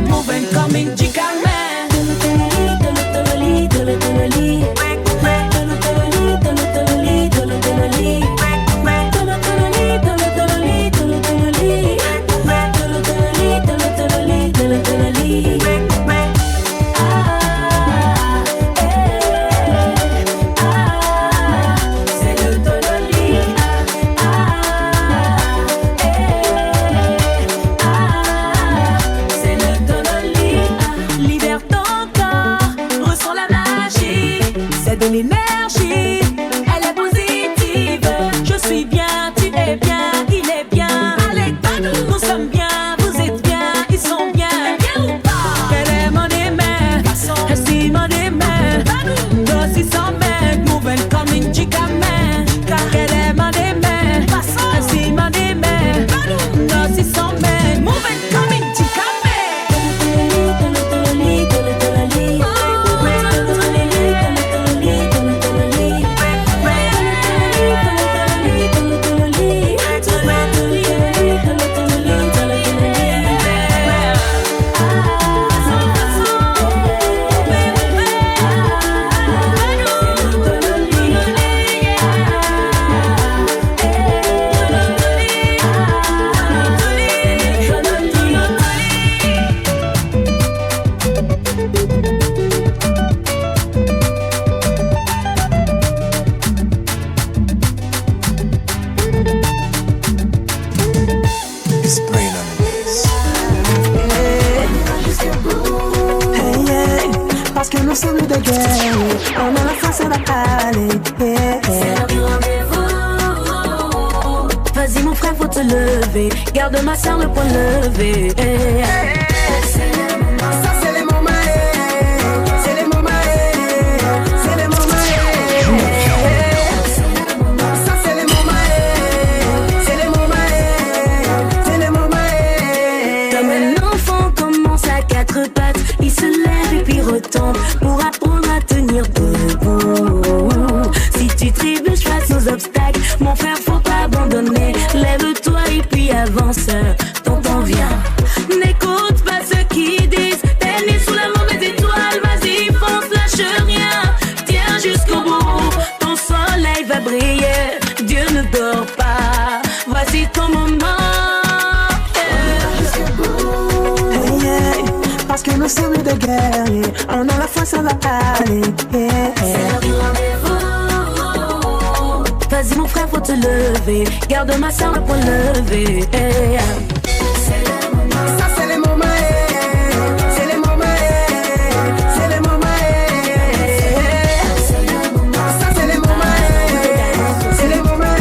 Moving, coming, chica man. nous sommes des guerriers, on a la force à la aller. C'est l'heure du rendez-vous. Vas-y mon frère, faut te lever. Garde ma soeur, le point levé. C'est le moment. Ça c'est les moments. C'est les moments. C'est les moments. Ça c'est les moments. C'est les moments. C'est les moments. Comme un enfant commence à quatre pattes, il se lève et puis retombe pour apprendre à tenir debout. Si tu trébuches face aux obstacles, mon frère, faut pas abandonner. Lève-toi et puis avance, tonton vient. N'écoute pas ceux qui disent t'es né sous la mauvaise étoile. Vas-y, fonce, lâche rien. Tiens jusqu'au bout, ton soleil va briller. Dieu ne dort pas, voici ton moment. Parce que nous sommes des guerriers, on a la force à la aller. C'est l'heure du rendez-vous. Vas-y mon frère, faut te lever. Garde ma soeur, le point levé. C'est le moment. Ça c'est les moments. C'est les moments. C'est les moments. Ça c'est les moments. C'est les moments.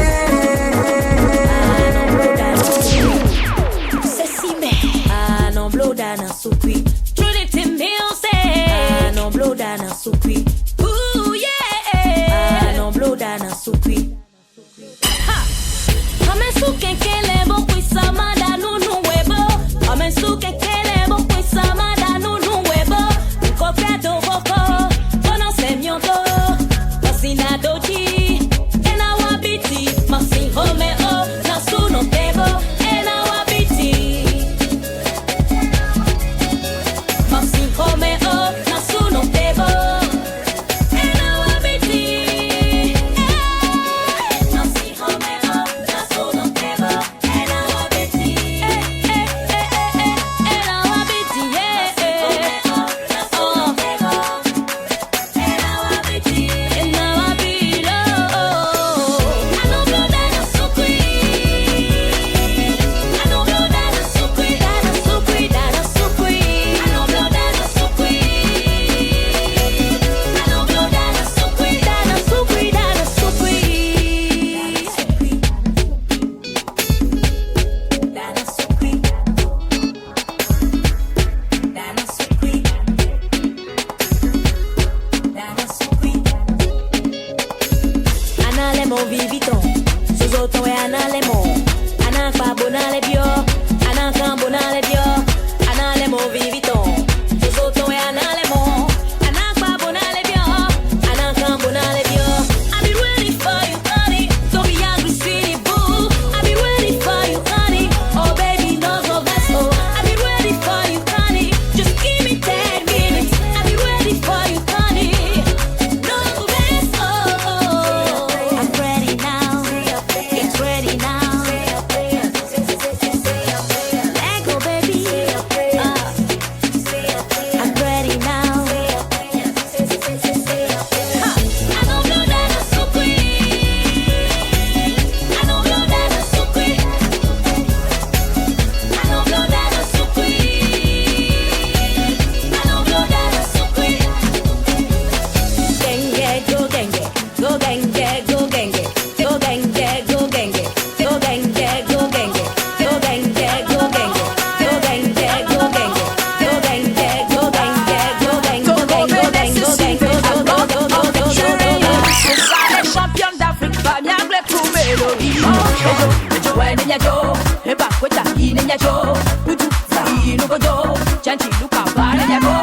C'est si mais. Ah non, blodana soukwi. Trinity music. Ah non, blodana soukwi. Ooh yeah. Ah non, blodana soukwi. Amesu kenkele bo kwisa mada nunu webo. Amesu kenkele bo kwisa mada nunu webo. Kopia do boko, kono semyoto. Masina doji, ena wabiti. Masi home o, nasu no tebo, ena wabiti. Masi home o, nasu no tebo, ena wabiti. Masi home o, nasu no tebo, ena wabiti. Ena wabiti, ena wabilo. Ano blodana sukwi. Ano blodana sukwi, dana sukwi, dana sukwi. Ano blodana sukwi. Ano blodana sukwi, dana sukwi, dana sukwi. Dana sukwi. Dana sukwi. Dana sukwi. Anale mo vivito, suzoto e anale mo. Anakpa bonale bio, anakam bonale bio. Anale mo vivito, suzoto e anale mo. Anakpa bonale bio, anakam bonale bio. I be ready for you, honey. Don't be angry, sweetie boo. I be ready for you, honey. Oh baby, no go vessel. I be ready for you, honey. Just give me 10 minutes. I be ready for you, honey. No go vessel. I'm ready now. It's ready now. Let go, baby. I'm ready now. I know blodana sukwi. I know blodana sukwi. I know blodana sukwi. I know blodana sukwi. Genge, go genge, go genge, go genge, go genge, go genge, go genge, go genge, go genge, go genge, go genge, go genge, go genge, go genge, go genge, go Les championnes d'Afrique, Famiable pour Mélodie. Ouais, Nenyajo, et Bakweta, Nenyajo, Utu, Sahi, Nugojo, Chanchi, Luka, Nenyago.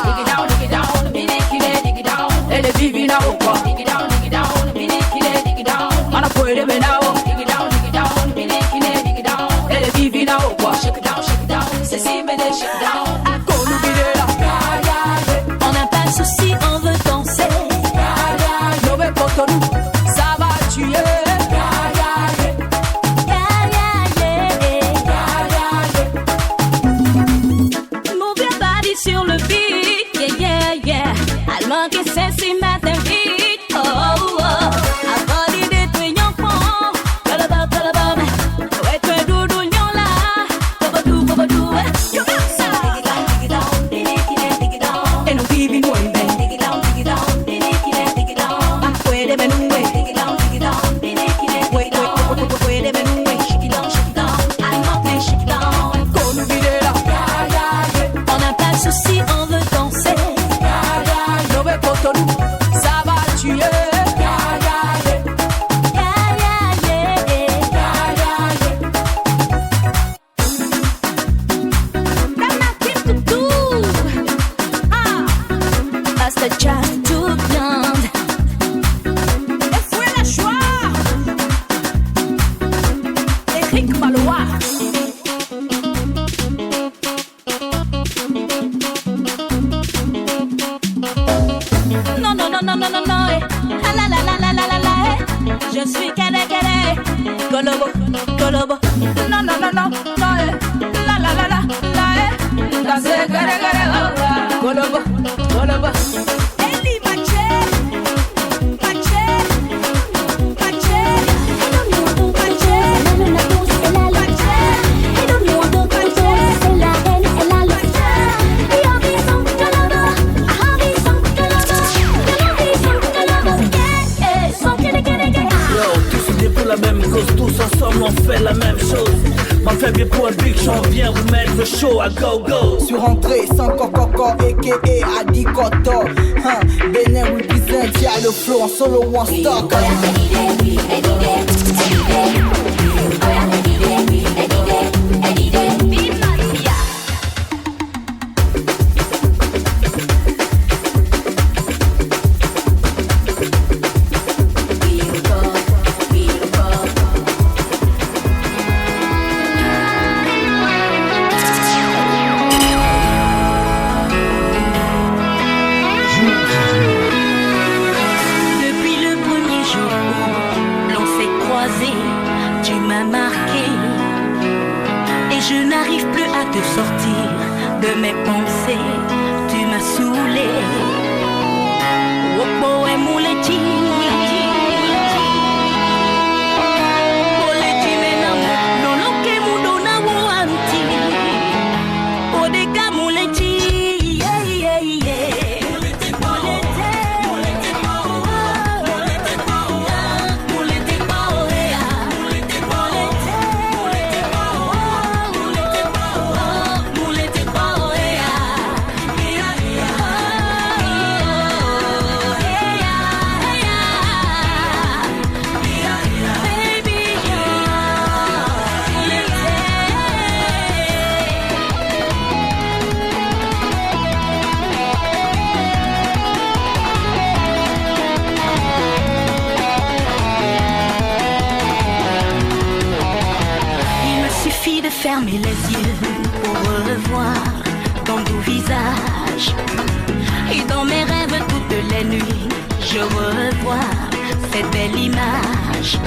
Dig it down, dig it down, let it be now. Dig it down, dig it down, on a point of now. Dig it down, dig it down, let it be now. Shake it down, c'est si, mais shake it down. On n'a pas de soucis, on veut danser. Ça va tuer. Move your body sur le beat, yeah, yeah, yeah. Allemand que c'est si matin vite, oh, oh, oh. Avant l'idée de yon pont, colabam, ouais, tu es doudou, yon là, bobadou, bobadou, you got ça. La même cause, tous ensemble on fait la même chose. Ma faible pour un big j'en viens vous mettre le show à go go. Sur entrée sans coco aka Adikoto. Benin represent, y'a le flow en solo one stock. Fermer les yeux pour revoir ton beau visage. Et dans mes rêves toutes les nuits, je revois cette belle image.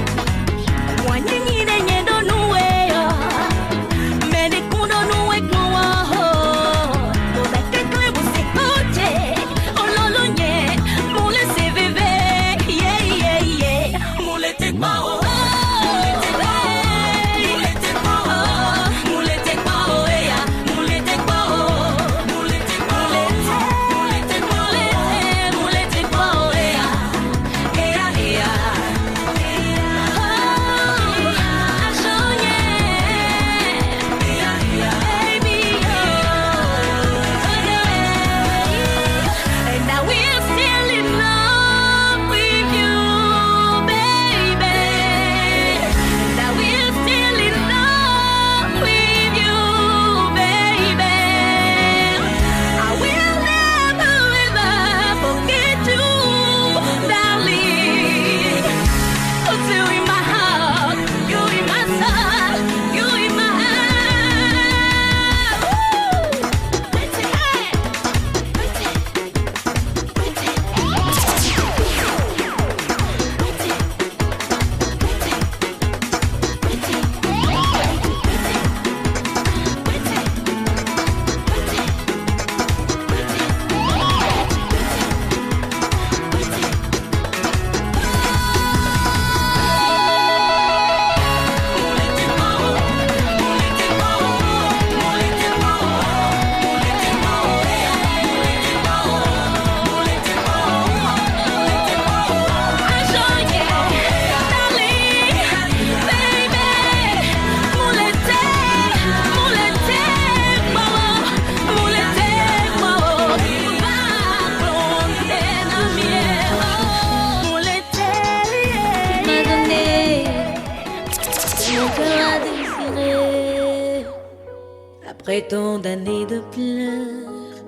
Après tant d'années de pleurs,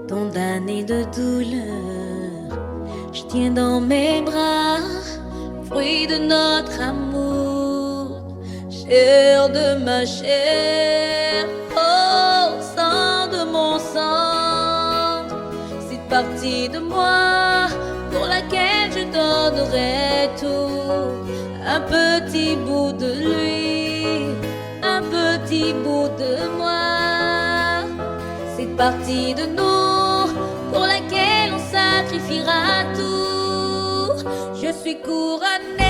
tant d'années de douleur, je tiens dans mes bras, fruit de notre amour, chair de ma chair, oh, sang de mon sang, cette partie de moi pour laquelle je donnerai tout, un petit bout de lui, un petit bout de moi, cette partie de nous sacrifiera tout. Je suis couronnée.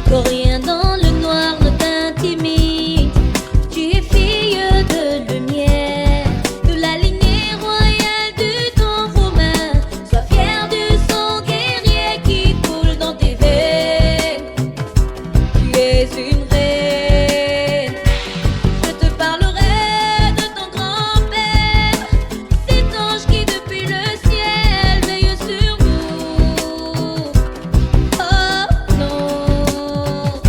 Que rien dans le noir ne t'intimide. Tu es fille de lumière, de la lignée royale du temps romain. Sois fière du sang guerrier qui coule dans tes veines. Tu es une reine. Je te parlerai de ton grand-père, cet ange qui depuis le ciel veille sur nous. Oh non,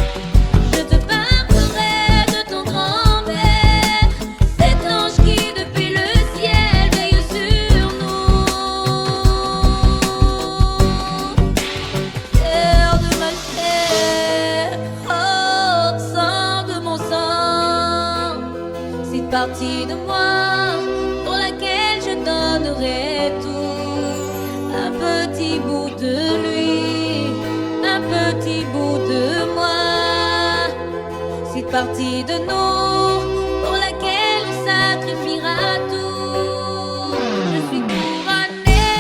je te parlerai de ton grand-père, cet ange qui depuis le ciel veille sur nous. Terre de ma chair, oh sang de mon sang, cette partie de moi pour laquelle je donnerai tout. Un petit bout de lui, un petit bout de moi, cette partie de nous pour laquelle on sacrifiera tout. Je suis couronnée,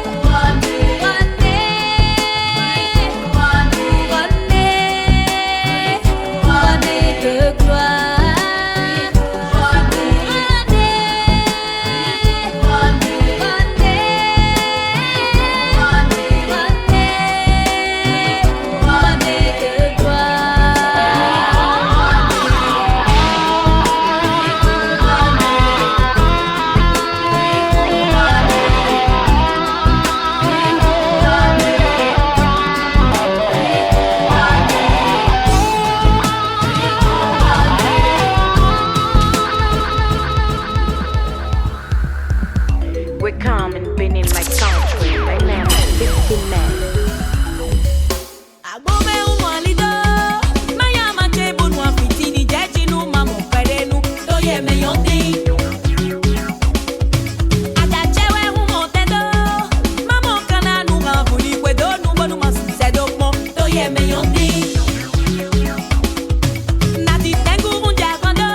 couronnée, couronnée, couronnée de gloire. We're calm and been in my country. Right now, 15 men. Agome umwalido, maya machebu nwa fitini jeji nu mamu perenu, toye me yondi. Adachewe umotedo, mamo kana nu gavuni kwedo nu bonu masisedo mo, toye me yondi. Nati tengu unja kondo,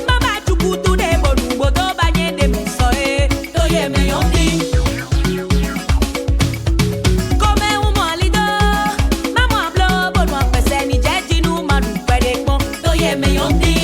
mama chukutu de bonu bodo banye de mesoe, toye me yondi. Come un molido, mamu hablo bonu apese ni jeji nu manu kwede mo, toye me yondi.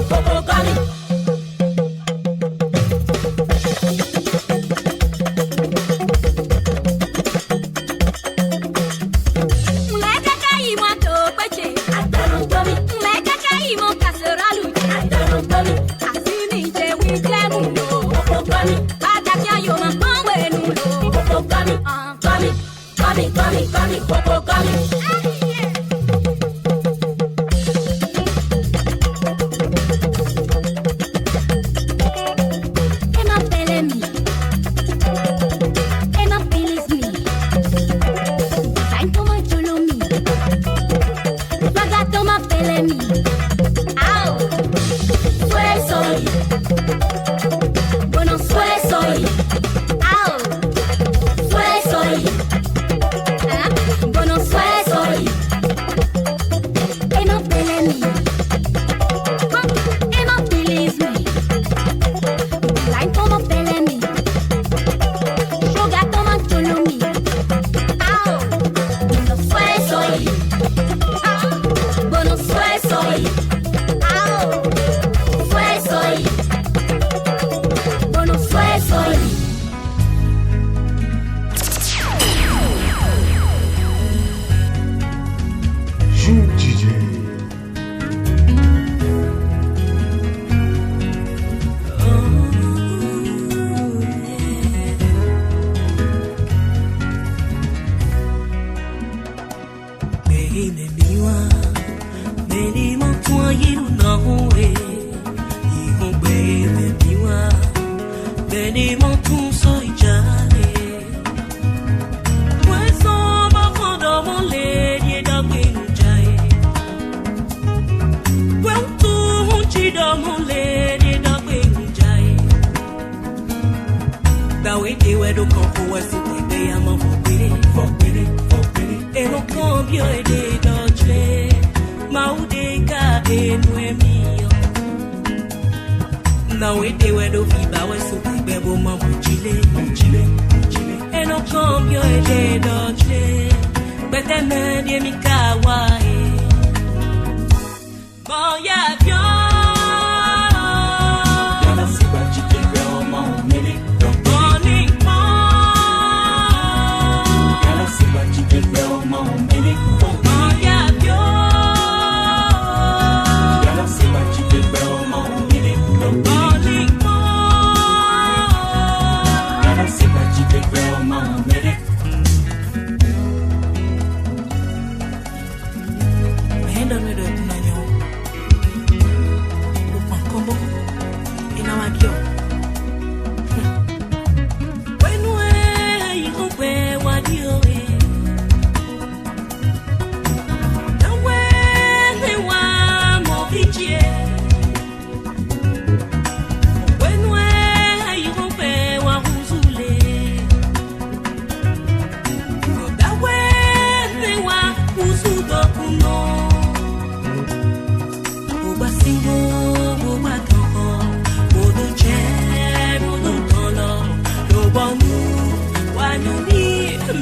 Coco Gummy.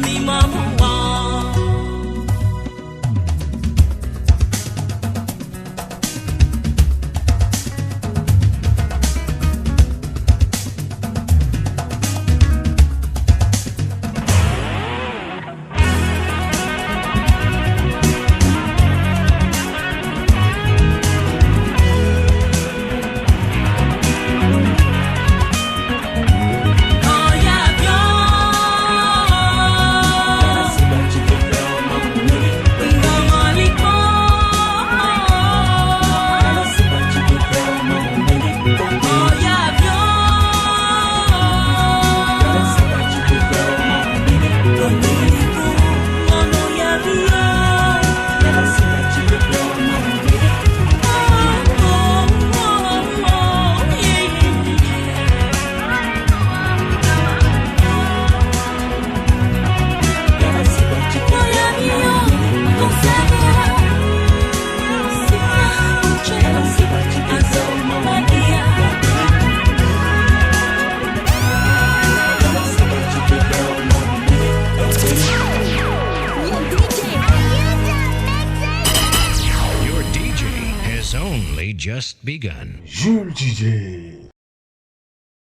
Mi mama only just begun. Jules DJ.